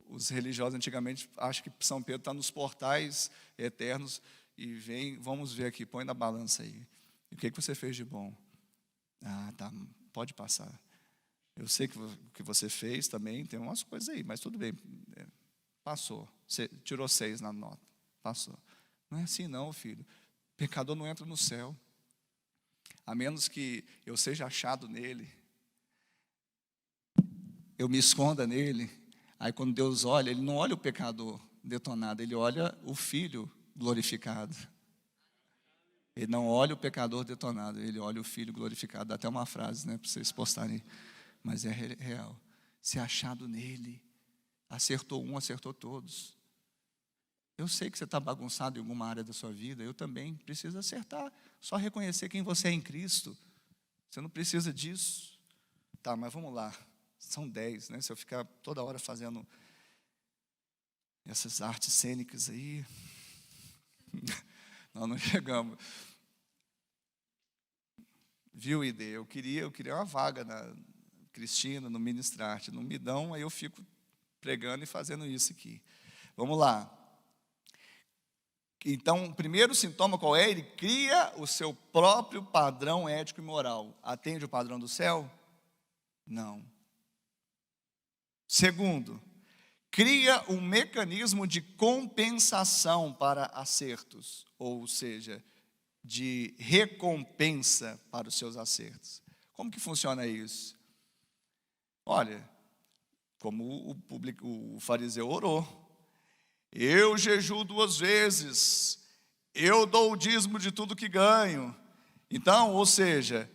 os religiosos antigamente acham que São Pedro está nos portais eternos, e vem, vamos ver aqui, põe na balança aí. E o que você fez de bom? Tá, pode passar. Eu sei que o que você fez também, tem umas coisas aí, mas tudo bem, passou. Você tirou 6 na nota, passou. Não é assim não, filho. Pecador não entra no céu, a menos que eu seja achado nele, eu me esconda nele. Aí quando Deus olha, Ele não olha o pecador detonado, Ele olha o Filho glorificado. Ele não olha o pecador detonado, Ele olha o Filho glorificado. Dá até uma frase, né, para vocês postarem, mas é real. Se achado nele, acertou um, acertou todos. Eu sei que você está bagunçado em alguma área da sua vida, eu também preciso acertar. Só reconhecer quem você é em Cristo. Você não precisa disso. Tá, mas vamos lá. São 10, né? Se eu ficar toda hora fazendo essas artes cênicas aí, nós não chegamos. Viu, ID? Eu queria uma vaga na Cristina, no Ministrarte. Não me dão, aí eu fico pregando e fazendo isso aqui. Vamos lá. Então, o primeiro sintoma qual é? Ele cria o seu próprio padrão ético e moral. Atende o padrão do céu? Não. Segundo, cria um mecanismo de compensação para acertos, ou seja, de recompensa para os seus acertos. Como que funciona isso? Olha, como o fariseu orou. Eu jejuo 2 vezes, eu dou o dízimo de tudo que ganho. Então, ou seja,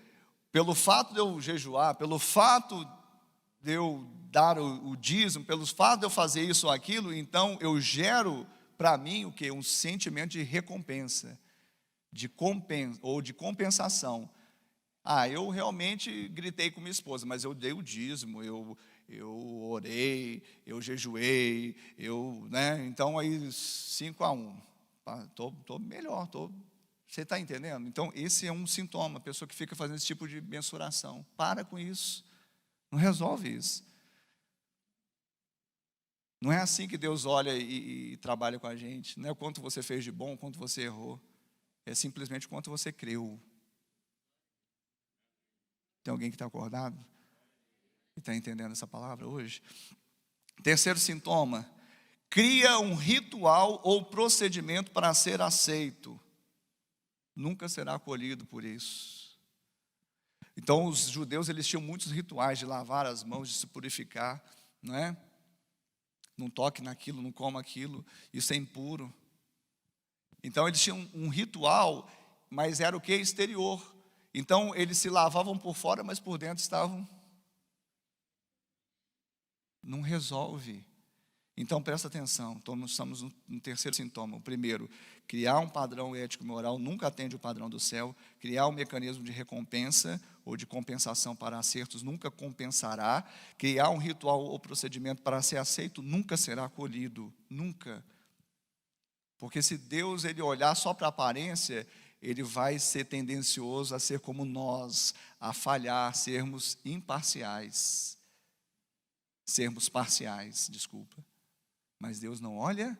pelo fato de eu jejuar, pelo fato de eu dar o dízimo, pelo fato de eu fazer isso ou aquilo, então eu gero para mim o quê? Um sentimento de recompensa, ou de compensação. Eu realmente gritei com minha esposa, mas eu dei o dízimo, eu orei, eu jejuei, né? Então aí 5-1, tô melhor, você está entendendo? Então esse é um sintoma, a pessoa que fica fazendo esse tipo de mensuração. Para com isso, não resolve isso. Não é assim que Deus olha e trabalha com a gente. Não é o quanto você fez de bom, o quanto você errou. É simplesmente o quanto você creu. Tem alguém que está acordado? E está entendendo essa palavra hoje? Terceiro sintoma: cria um ritual ou procedimento para ser aceito. Nunca será acolhido por isso. Então os judeus, eles tinham muitos rituais de lavar as mãos, de se purificar, não é? Não toque naquilo, não coma aquilo, isso é impuro. Então eles tinham um ritual, mas era o que? Exterior. Então eles se lavavam por fora, mas por dentro estavam. Não resolve. Então presta atenção, estamos no terceiro sintoma. O primeiro, criar um padrão ético e moral nunca atende o padrão do céu. Criar um mecanismo de recompensa ou de compensação para acertos nunca compensará. Criar um ritual ou procedimento para ser aceito nunca será acolhido, nunca. Porque se Deus ele olhar só para a aparência, ele vai ser tendencioso a ser como nós, a falhar, sermos imparciais. Sermos parciais, desculpa. Mas Deus não olha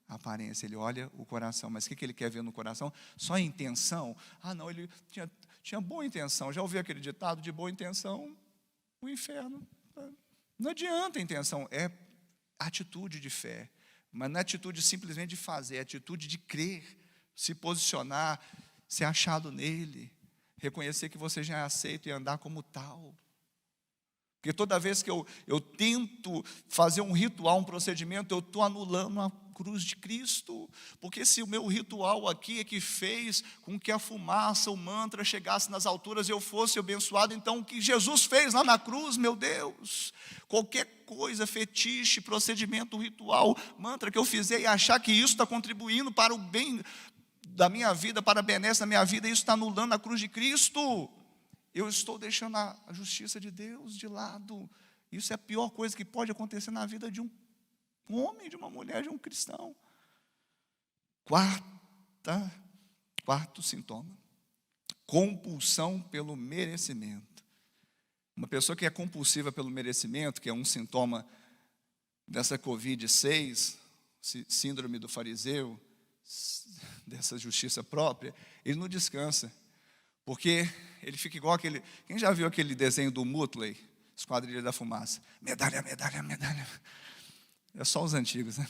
a aparência, Ele olha o coração. Mas o que Ele quer ver no coração? Só a intenção? Ah não, ele tinha boa intenção. Já ouviu aquele ditado, de boa intenção, o inferno. Não adianta a intenção, é atitude de fé. Mas não é atitude simplesmente de fazer, é atitude de crer, se posicionar, ser achado nele, reconhecer que você já é aceito e andar como tal. Porque toda vez que eu tento fazer um ritual, um procedimento, eu estou anulando a cruz de Cristo. Porque se o meu ritual aqui é que fez com que a fumaça, o mantra chegasse nas alturas e eu fosse abençoado, então o que Jesus fez lá na cruz, meu Deus, qualquer coisa, fetiche, procedimento, ritual, mantra que eu fizer e achar que isso está contribuindo para o bem da minha vida, para a benesse da minha vida, isso está anulando a cruz de Cristo. Eu estou deixando a justiça de Deus de lado. Isso é a pior coisa que pode acontecer na vida de um homem, de uma mulher, de um cristão. Quarto sintoma: compulsão pelo merecimento. Uma pessoa que é compulsiva pelo merecimento, que é um sintoma dessa Covid-6, síndrome do fariseu, dessa justiça própria, ele não descansa. Porque ele fica igual aquele... Quem já viu aquele desenho do Mutley, Esquadrilha da Fumaça? Medalha, medalha, medalha. É só os antigos, né?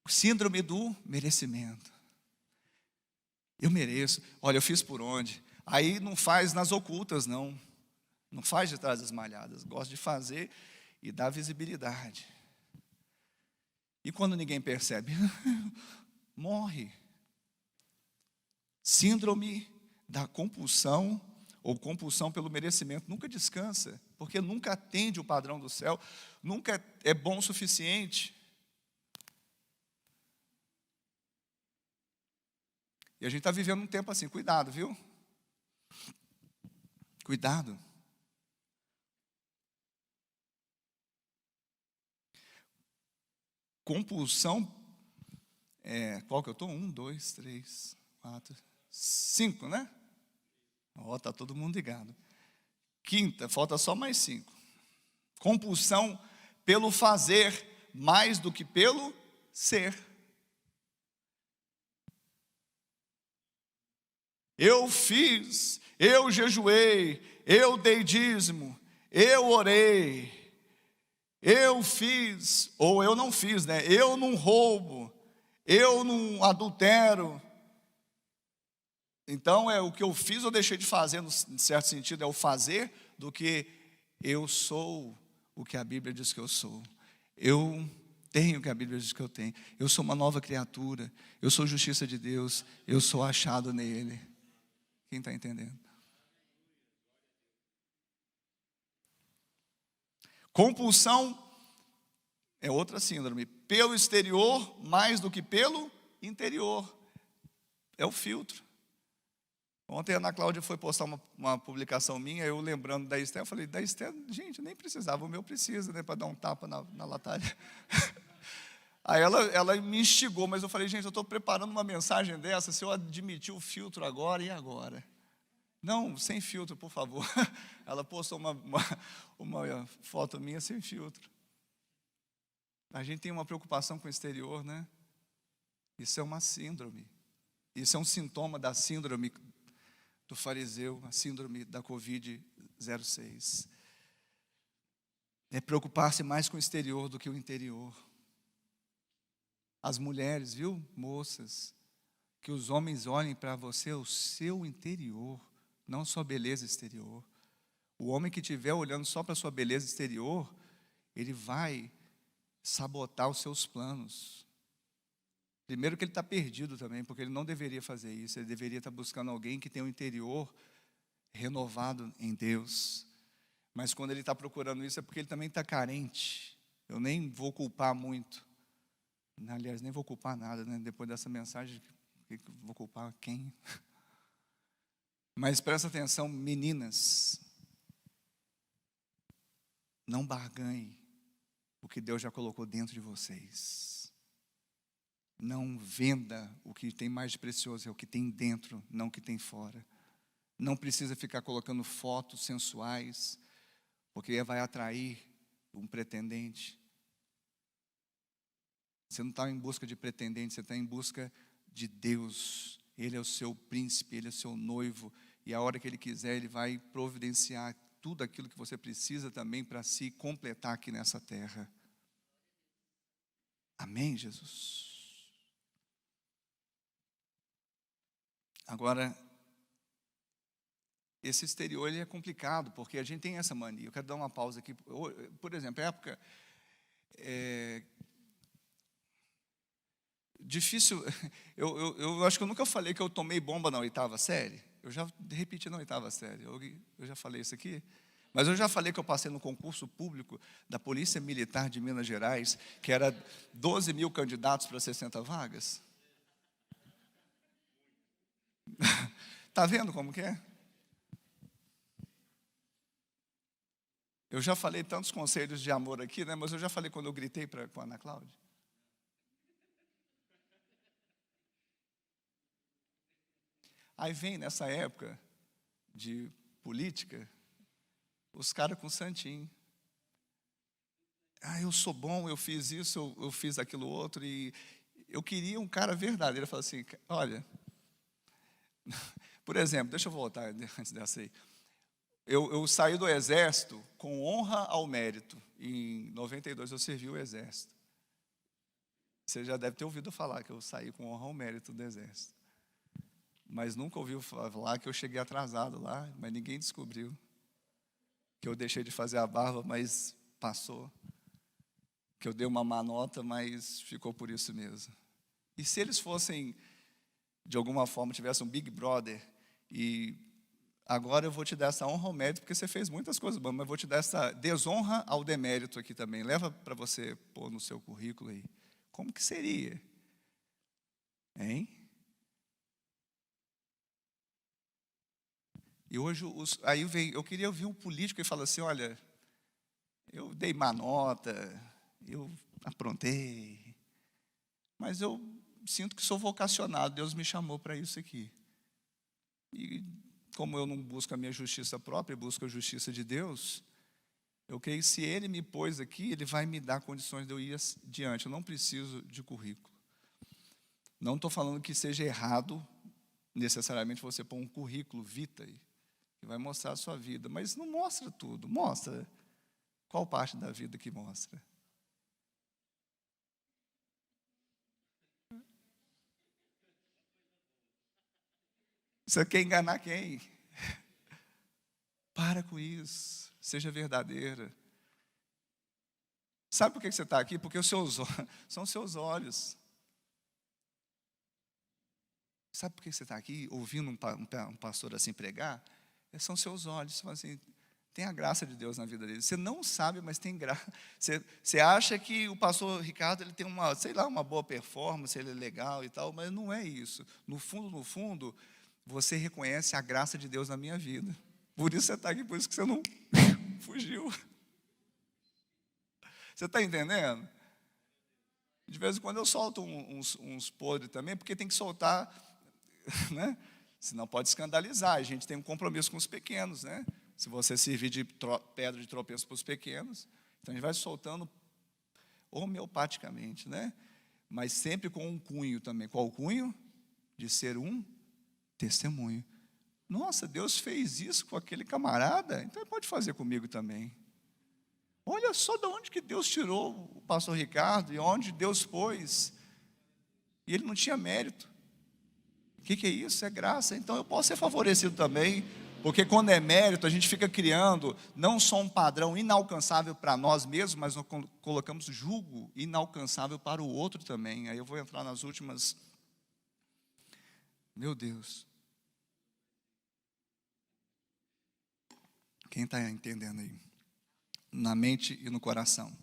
Síndrome do merecimento. Eu mereço. Olha, eu fiz por onde? Aí não faz nas ocultas, não. Não faz de trás das malhadas. Gosta de fazer e dar visibilidade. E quando ninguém percebe? Morre. Síndrome da compulsão, ou compulsão pelo merecimento, nunca descansa, porque nunca atende o padrão do céu, nunca é bom o suficiente. E a gente está vivendo um tempo assim, cuidado, viu? Cuidado. Compulsão, qual que eu estou? 1, 2, 3, 4, 5, né? Está todo mundo ligado. Quinta, falta só mais 5. Compulsão pelo fazer mais do que pelo ser. Eu fiz, eu jejuei, eu dei dízimo, eu orei, eu fiz, ou eu não fiz, né? Eu não roubo, eu não adultero. Então, o que eu fiz ou deixei de fazer, no certo sentido, é o fazer, do que eu sou o que a Bíblia diz que eu sou. Eu tenho o que a Bíblia diz que eu tenho. Eu sou uma nova criatura. Eu sou justiça de Deus. Eu sou achado nele. Quem está entendendo? Compulsão é outra síndrome. Pelo exterior, mais do que pelo interior. É o filtro. Ontem a Ana Cláudia foi postar uma publicação minha, eu lembrando da Esther, eu falei, da Esther, gente, nem precisava, o meu precisa, né, para dar um tapa na latalha. Aí ela me instigou, mas eu falei, gente, eu estou preparando uma mensagem dessa, se eu admitir o filtro agora, e agora? Não, sem filtro, por favor. Ela postou uma foto minha sem filtro. A gente tem uma preocupação com o exterior, né? Isso é uma síndrome. Isso é um sintoma da síndrome do fariseu, a síndrome da Covid-06. É preocupar-se mais com o exterior do que o interior. As mulheres, viu, moças, que os homens olhem para você o seu interior, não sua beleza exterior. O homem que estiver olhando só para a sua beleza exterior, ele vai sabotar os seus planos. Primeiro que ele está perdido também, porque ele não deveria fazer isso. Ele deveria estar buscando alguém que tenha um interior renovado em Deus. Mas quando ele está procurando isso é porque ele também está carente. Eu nem vou culpar muito. Aliás, nem vou culpar nada, né? Depois dessa mensagem, vou culpar quem? Mas presta atenção, meninas. Não barganhe o que Deus já colocou dentro de vocês. Não venda o que tem mais de precioso, é o que tem dentro, não o que tem fora. Não precisa ficar colocando fotos sensuais, porque vai atrair um pretendente. Você não está em busca de pretendente, você está em busca de Deus. Ele é o seu príncipe, Ele é o seu noivo, e a hora que Ele quiser, Ele vai providenciar tudo aquilo que você precisa também para se completar aqui nessa terra. Amém, Jesus? Agora, esse exterior ele é complicado, porque a gente tem essa mania. Eu quero dar uma pausa aqui. Por exemplo, época difícil. Eu acho que eu nunca falei que eu tomei bomba na 8ª série. Eu já repeti na 8ª série. Eu já falei isso aqui. Mas eu já falei que eu passei no concurso público da Polícia Militar de Minas Gerais, que era 12 mil candidatos para 60 vagas. Está vendo como que é? Eu já falei tantos conselhos de amor aqui, né? Mas eu já falei quando eu gritei com a Ana Cláudia. Aí vem nessa época de política, os caras com santinho. Eu sou bom, eu fiz isso, eu fiz aquilo outro. E eu queria um cara verdadeiro. Ele falou assim, olha, por exemplo, deixa eu voltar antes dessa aí. Eu saí do exército com honra ao mérito. Em 92 eu servi o exército. Você já deve ter ouvido falar que eu saí com honra ao mérito do exército. Mas nunca ouviu falar que eu cheguei atrasado lá, mas ninguém descobriu. Que eu deixei de fazer a barba, mas passou. Que eu dei uma má nota, mas ficou por isso mesmo. E se eles fossem, de alguma forma, tivessem um Big Brother, e agora eu vou te dar essa honra ao mérito, porque você fez muitas coisas boas, mas eu vou te dar essa desonra ao demérito aqui também. Leva para você pôr no seu currículo aí. Como que seria? Hein? E hoje, aí eu queria ouvir um político que fala assim, olha, eu dei má nota, eu aprontei, mas eu sinto que sou vocacionado, Deus me chamou para isso aqui. E como eu não busco a minha justiça própria, busco a justiça de Deus, eu creio que se Ele me pôs aqui, Ele vai me dar condições de eu ir adiante. Eu não preciso de currículo. Não estou falando que seja errado, necessariamente, você pôr um currículo vitae, que vai mostrar a sua vida, mas não mostra tudo. Mostra qual parte da vida que mostra. Você quer enganar quem? Para com isso. Seja verdadeira. Sabe por que você está aqui? Porque os seus são os seus olhos. Sabe por que você está aqui ouvindo um pastor assim pregar? São seus olhos. Você fala assim, tem a graça de Deus na vida dele. Você não sabe, mas tem graça. Você acha que o pastor Ricardo ele tem uma boa performance, ele é legal e tal, mas não é isso. No fundo, você reconhece a graça de Deus na minha vida. Por isso você está aqui, por isso que você não fugiu. Você está entendendo? De vez em quando eu solto uns podres também, porque tem que soltar, né? Senão pode escandalizar. A gente tem um compromisso com os pequenos, né? Se você servir de pedra de tropeço para os pequenos, então a gente vai soltando homeopaticamente, né? Mas sempre com um cunho também. Qual o cunho? De ser um testemunho. Nossa, Deus fez isso com aquele camarada, então ele pode fazer comigo também. Olha só de onde que Deus tirou o pastor Ricardo e onde Deus pôs. E ele não tinha mérito. O que é isso? É graça. Então eu posso ser favorecido também, porque quando é mérito, a gente fica criando não só um padrão inalcançável para nós mesmos, mas nós colocamos julgo inalcançável para o outro também. Aí eu vou entrar nas últimas. Meu Deus. Quem está entendendo aí? Na mente e no coração.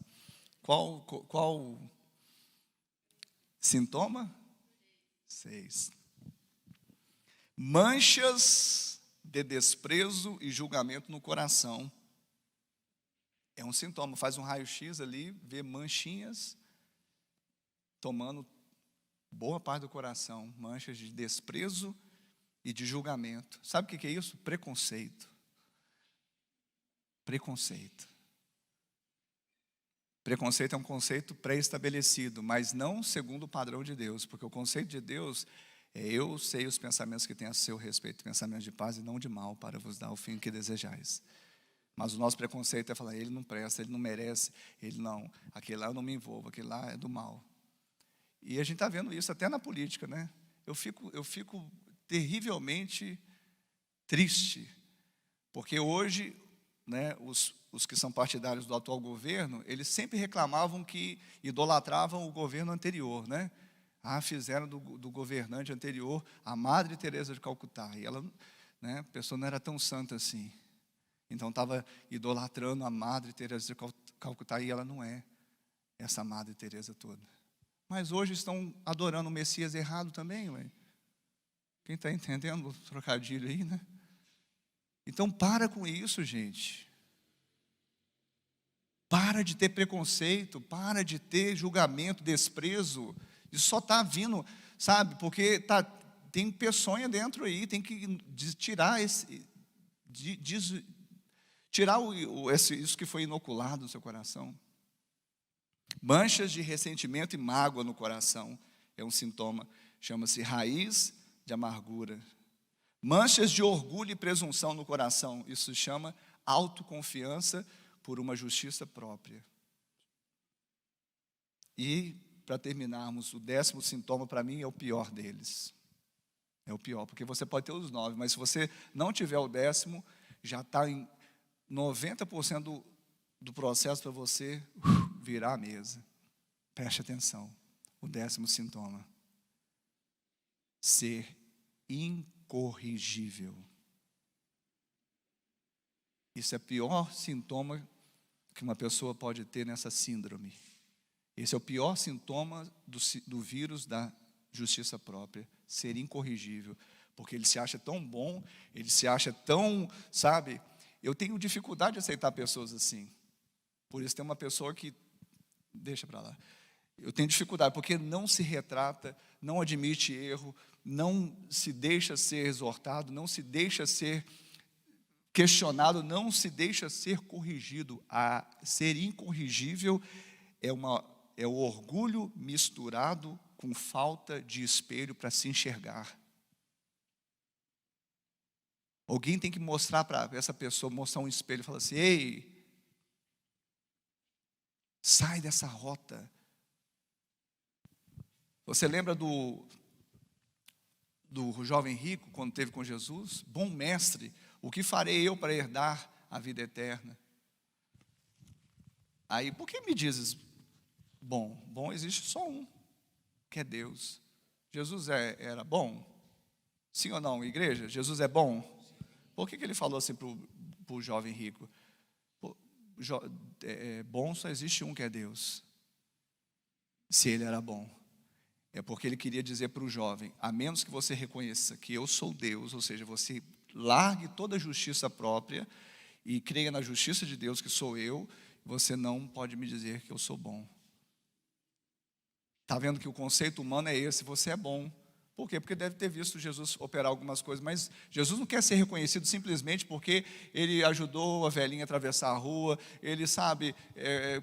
Qual sintoma? 6. Manchas de desprezo e julgamento no coração. É um sintoma. Faz um raio-x ali, vê manchinhas tomando boa parte do coração. Manchas de desprezo e de julgamento. Sabe o que é isso? Preconceito. Preconceito. Preconceito é um conceito pré-estabelecido, mas não segundo o padrão de Deus, porque o conceito de Deus é: eu sei os pensamentos que tenho a seu respeito, pensamentos de paz e não de mal, para vos dar o fim que desejais. Mas o nosso preconceito é falar: ele não presta, ele não merece, ele não, aquele lá eu não me envolvo, aquele lá é do mal. E a gente está vendo isso até na política, né? Eu fico terrivelmente triste, porque hoje, né, os que são partidários do atual governo, eles sempre reclamavam que idolatravam o governo anterior, né? Fizeram do governante anterior a Madre Teresa de Calcutá, e ela, né, a pessoa não era tão santa assim, então estava idolatrando a Madre Teresa de Calcutá, e ela não é essa Madre Teresa toda. Mas hoje estão adorando o Messias errado também, ué. Quem está entendendo o trocadilho aí, né? Então para com isso, gente. Para de ter preconceito, para de ter julgamento, desprezo. Isso só está vindo, sabe? Porque tem peçonha dentro aí, tem que tirar isso que foi inoculado no seu coração. Manchas de ressentimento e mágoa no coração é um sintoma, chama-se raiz de amargura. Manchas de orgulho e presunção no coração, isso se chama autoconfiança por uma justiça própria. E, para terminarmos, o 10º sintoma, para mim, é o pior deles. É o pior, porque você pode ter os 9, mas se você não tiver o 10º, já está em 90% do processo para você virar a mesa. Preste atenção. O 10º sintoma: ser incorrigível. Isso é o pior sintoma que uma pessoa pode ter nessa síndrome. Esse é o pior sintoma do vírus da justiça própria, ser incorrigível, porque ele se acha tão bom, ele se acha tão, sabe? Eu tenho dificuldade de aceitar pessoas assim. Por isso tem uma pessoa que, deixa para lá. Eu tenho dificuldade, porque não se retrata, não admite erro, não se deixa ser exortado, não se deixa ser questionado, não se deixa ser corrigido. A ser incorrigível é o orgulho misturado com falta de espelho para se enxergar. Alguém tem que mostrar para essa pessoa, mostrar um espelho e falar assim: ei, sai dessa rota. Você lembra do jovem rico, quando esteve com Jesus? Bom mestre, o que farei eu para herdar a vida eterna? Aí, por que me dizes bom? Bom, existe só um, que é Deus. Jesus era bom? Sim ou não, igreja? Jesus é bom? Por que ele falou assim para o jovem rico? Bom só existe um, que é Deus. Se ele era bom, é porque ele queria dizer para o jovem: a menos que você reconheça que eu sou Deus, ou seja, você largue toda a justiça própria e creia na justiça de Deus, que sou eu, você não pode me dizer que eu sou bom. Está vendo que o conceito humano é esse: você é bom, Por quê? Porque deve ter visto Jesus operar algumas coisas, mas Jesus não quer ser reconhecido simplesmente porque ele ajudou a velhinha a atravessar a rua, ele,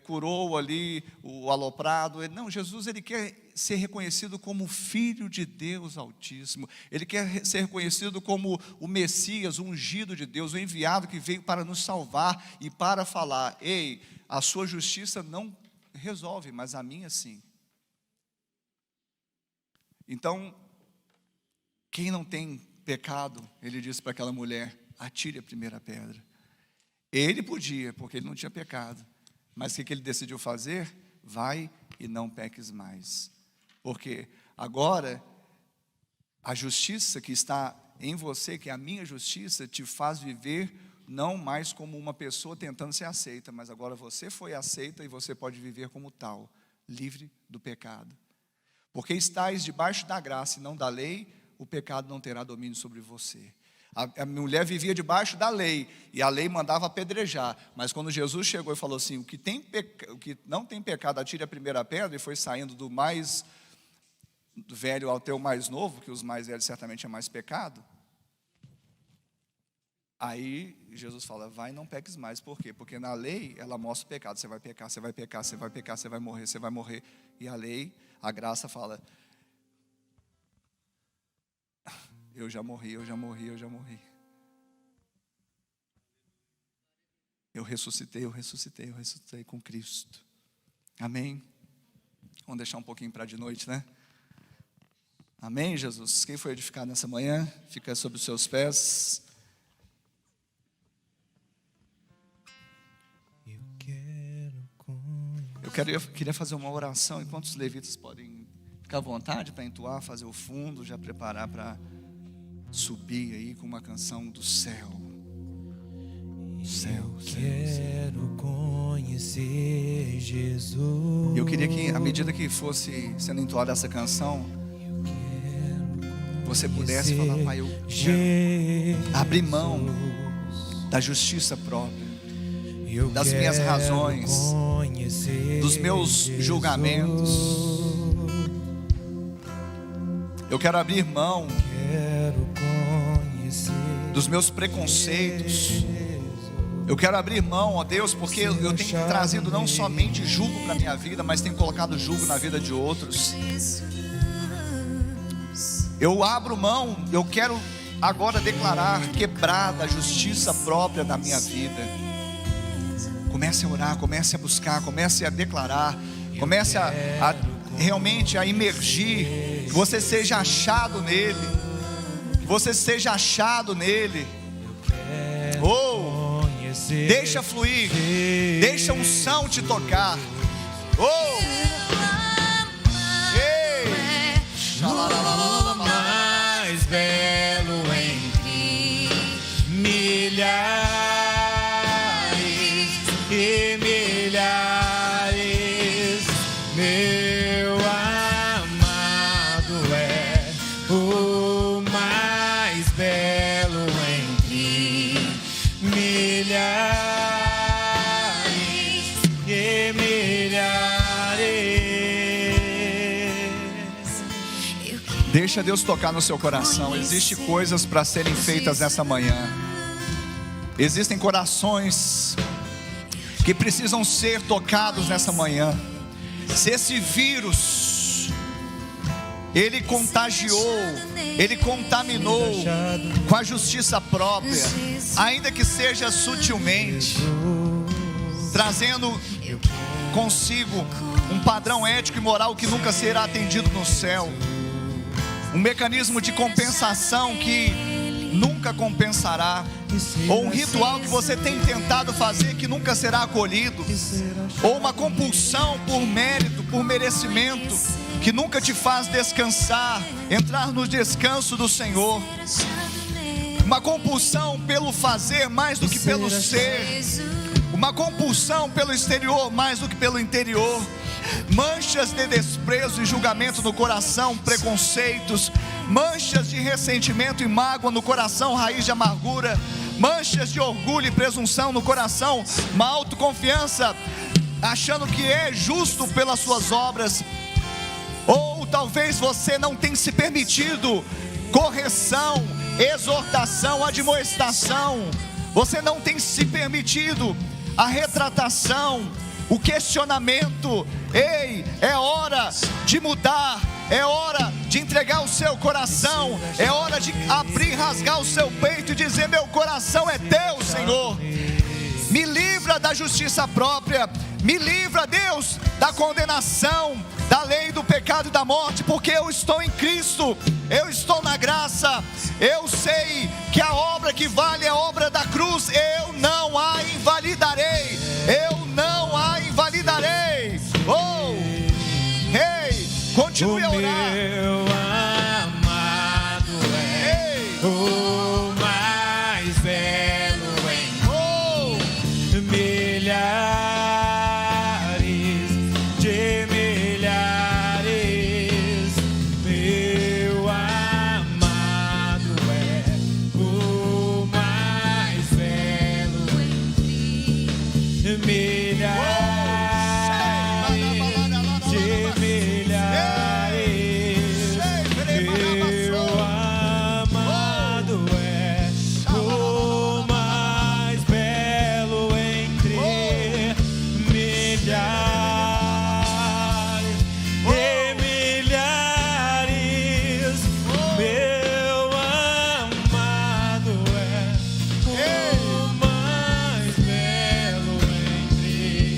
curou ali o aloprado. Não, Jesus, ele quer ser reconhecido como Filho de Deus Altíssimo. Ele quer ser reconhecido como o Messias, o ungido de Deus, o enviado que veio para nos salvar e para falar: ei, a sua justiça não resolve, mas a minha sim. Então, quem não tem pecado, ele disse para aquela mulher: atire a primeira pedra. Ele podia, porque ele não tinha pecado. Mas o que ele decidiu fazer? Vai e não peques mais. Porque agora, a justiça que está em você, que é a minha justiça, te faz viver não mais como uma pessoa tentando ser aceita, mas agora você foi aceita e você pode viver como tal, livre do pecado. Porque estais debaixo da graça e não da lei, o pecado não terá domínio sobre você. A mulher vivia debaixo da lei, e a lei mandava apedrejar, mas quando Jesus chegou e falou assim: o que não tem pecado, atire a primeira pedra, e foi saindo do mais velho até o mais novo, que os mais velhos certamente é mais pecado. Aí Jesus fala: vai e não peques mais. Por quê? Porque na lei ela mostra o pecado. Você vai pecar, você vai pecar, você vai pecar, você vai morrer, você vai morrer. E a lei, a graça fala: eu já morri, eu já morri, eu já morri. Eu ressuscitei, eu ressuscitei, eu ressuscitei com Cristo. Amém? Vamos deixar um pouquinho para de noite, né? Amém, Jesus? Quem foi edificado nessa manhã, fica sobre os seus pés. Eu queria fazer uma oração, enquanto os levitas podem ficar à vontade para entoar, fazer o fundo, já preparar para subir aí com uma canção do céu. Céu, quero conhecer Jesus. Eu queria que, à medida que fosse sendo entoada essa canção, você pudesse falar: pai, eu quero abrir mão da justiça própria, das minhas razões, dos meus julgamentos. Eu quero abrir mão dos meus preconceitos. Eu quero abrir mão, ó Deus, porque eu tenho trazido não somente julgo para a minha vida, mas tenho colocado julgo na vida de outros. Eu abro mão, eu quero agora declarar quebrada a justiça própria da minha vida. Comece a orar, comece a buscar, comece a declarar, comece a realmente a imergir, que você seja achado nele, que você seja achado nele. Oh, deixa fluir, deixa a unção te tocar. Oh, ei, O mais belo entre milhares e milhares, meu amado é o mais belo entre milhares e milhares. deixa Deus tocar no seu coração. Existem coisas para serem feitas nessa manhã. Existem corações que precisam ser tocados nessa manhã. Se esse vírus, ele contagiou, ele contaminou com a justiça própria, ainda que seja sutilmente, trazendo consigo um padrão ético e moral que nunca será atendido no céu, um mecanismo de compensação que nunca compensará, ou um ritual que você tem tentado fazer que nunca será acolhido, ou uma compulsão por mérito, por merecimento, que nunca te faz descansar, entrar no descanso do Senhor, uma compulsão pelo fazer mais do que pelo ser, uma compulsão pelo exterior mais do que pelo interior, manchas de desprezo e julgamento no coração, preconceitos, manchas de ressentimento e mágoa no coração, raiz de amargura, manchas de orgulho e presunção no coração, uma autoconfiança, achando que é justo pelas suas obras, ou Ou talvez você não tenha se permitido correção, exortação, admoestação. Você não tem se permitido a retratação, o questionamento. Ei, é hora de mudar, é hora de entregar o seu coração, é hora de abrir, rasgar o seu peito e dizer: meu coração é teu, Senhor. Me livra da justiça própria, me livra, Deus, da condenação, da lei do pecado e da morte, porque eu estou em Cristo, eu estou na graça. Eu sei que a obra que vale é a obra da cruz. Eu não a invalidarei, eu não a invalidarei. Oh, hey, continue a orar. Meu amado é o mais belo em milhares de milhares. Meu amado é o mais belo em milhares de milhares. Meu amado é o mais belo entre milhares e milhares. Meu amado é o mais belo entre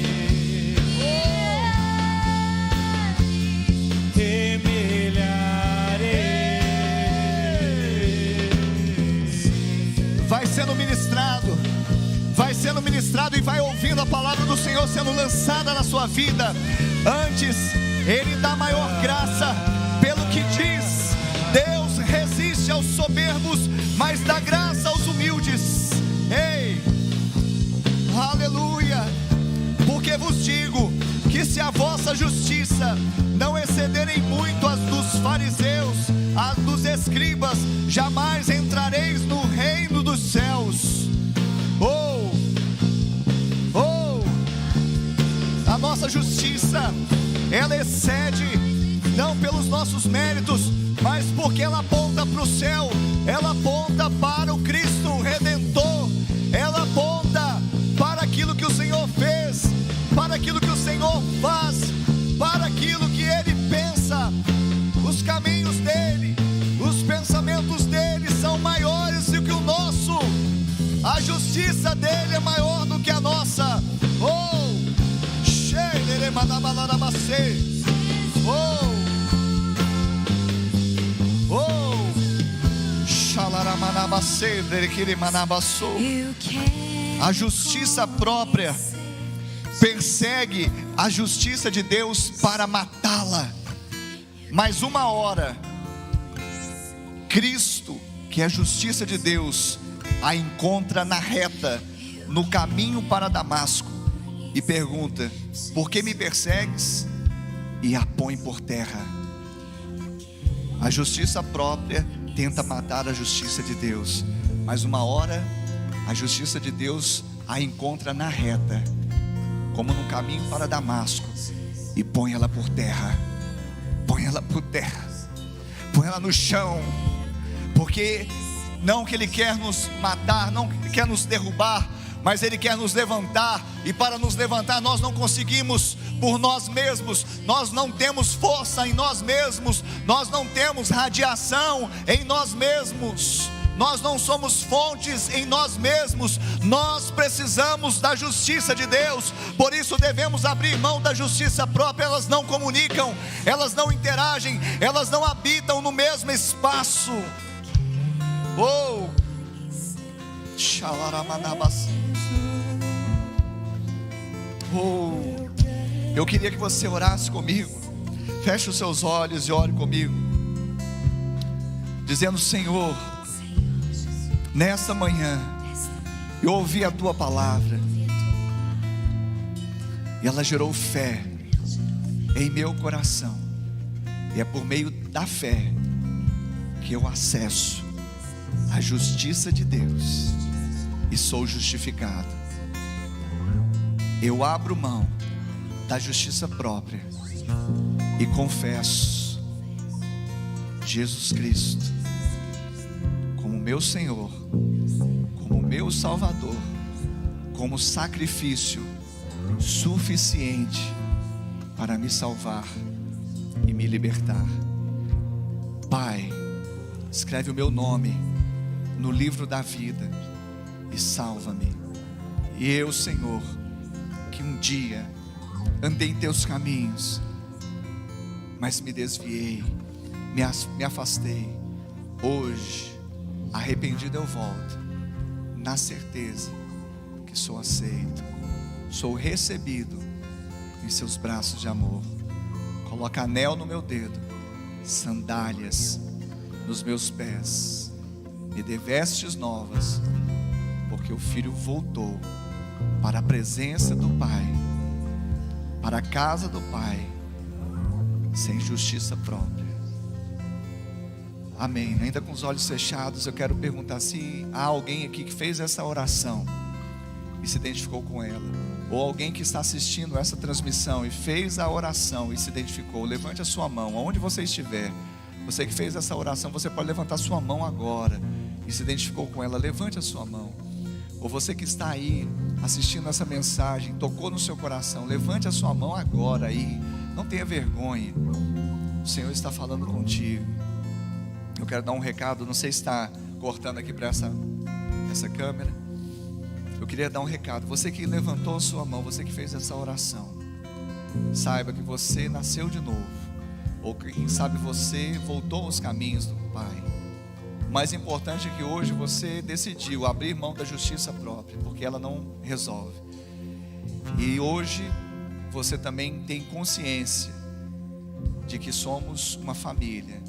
milhares. Vai sendo ministrado e vai ouvindo a palavra do Senhor sendo lançada na sua vida. Antes, Ele dá maior graça, pelo que diz: Deus resiste aos soberbos, mas dá graça aos humildes. Ei, aleluia. Porque vos digo que se a vossa justiça não excederem muito as dos fariseus, as dos escribas, jamais entrareis no reino dos céus. A nossa justiça, ela excede, não pelos nossos méritos, mas porque ela aponta para o céu, ela aponta para o Cristo Redentor, ela aponta para aquilo que o Senhor fez, para aquilo que o Senhor faz, para aquilo que Ele pensa. Os caminhos dEle, os pensamentos dEle são maiores do que o nosso, a justiça dEle é maior do que a nossa. Oh, a justiça própria persegue a justiça de Deus para matá-la. Mas uma hora, Cristo, que é a justiça de Deus, a encontra na reta, no caminho para Damasco, e pergunta: por que me persegues? E a põe por terra. A justiça própria tenta matar a justiça de Deus, mas uma hora a justiça de Deus a encontra na reta, como no caminho para Damasco, e põe ela por terra. Põe ela por terra, põe ela no chão, porque não que Ele quer nos matar, não que Ele quer nos derrubar, mas Ele quer nos levantar. E para nos levantar nós não conseguimos por nós mesmos, nós não temos força em nós mesmos, nós não temos radiação em nós mesmos, nós não somos fontes em nós mesmos, nós precisamos da justiça de Deus. Por isso devemos abrir mão da justiça própria. Elas não comunicam, elas não interagem, elas não habitam no mesmo espaço. Oh, eu queria que você orasse comigo. Feche os seus olhos e ore comigo, dizendo: Senhor, nessa manhã eu ouvi a Tua palavra e ela gerou fé em meu coração, e é por meio da fé que eu acesso a justiça de Deus e sou justificado. Eu abro mão da justiça própria e confesso Jesus Cristo como meu Senhor, como meu Salvador, como sacrifício suficiente para me salvar e me libertar. Pai, escreve o meu nome no livro da vida e salva-me. E eu, Senhor, que um dia andei em teus caminhos, mas me desviei, me afastei. Hoje, arrependido eu volto, na certeza que sou aceito, sou recebido em seus braços de amor. Coloca anel no meu dedo, sandálias nos meus pés, me dê vestes novas, porque o Filho voltou para a presença do Pai, para a casa do Pai, sem justiça própria. Amém. Ainda com os olhos fechados, eu quero perguntar se há alguém aqui que fez essa oração e se identificou com ela, ou alguém que está assistindo essa transmissão e fez a oração e se identificou. Levante a sua mão, onde você estiver. Você que fez essa oração, você pode levantar sua mão agora e se identificou com ela. Levante a sua mão. Ou você que está aí assistindo essa mensagem, tocou no seu coração, levante a sua mão agora aí. Não tenha vergonha, o Senhor está falando contigo. Eu quero dar um recado, não sei se está cortando aqui para essa câmera. Eu queria dar um recado. Você que levantou a sua mão, você que fez essa oração, saiba que você nasceu de novo, ou quem sabe você voltou aos caminhos do Pai. O mais importante é que hoje você decidiu abrir mão da justiça própria, porque ela não resolve. E hoje você também tem consciência de que somos uma família.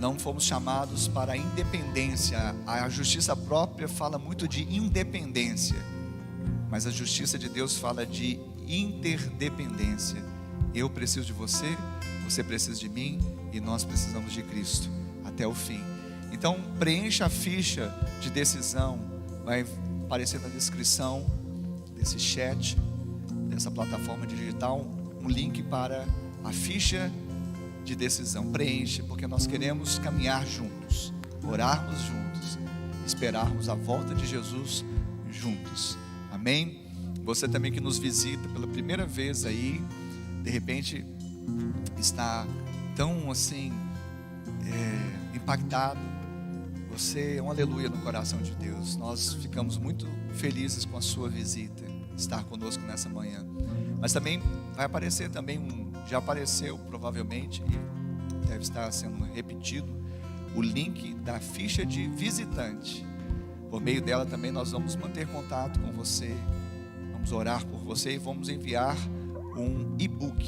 Não fomos chamados para a independência. A justiça própria fala muito de independência, mas a justiça de Deus fala de interdependência. Eu preciso de você, você precisa de mim, e nós precisamos de Cristo até o fim. Então preencha a ficha de decisão, vai aparecer na descrição desse chat, dessa plataforma digital, um link para a ficha de decisão. Preencha, porque nós queremos caminhar juntos, orarmos juntos, esperarmos a volta de Jesus juntos. Amém? Você também que nos visita pela primeira vez aí, de repente está tão assim impactado. Você é um aleluia no coração de Deus. Nós ficamos muito felizes com a sua visita, estar conosco nessa manhã. Mas também vai aparecer também já apareceu provavelmente, e deve estar sendo repetido, o link da ficha de visitante. Por meio dela também nós vamos manter contato com você, vamos orar por você e vamos enviar um e-book,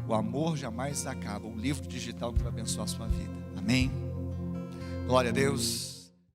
O Amor Jamais Acaba, um livro digital que vai abençoar a sua vida. Amém? Glória a Deus.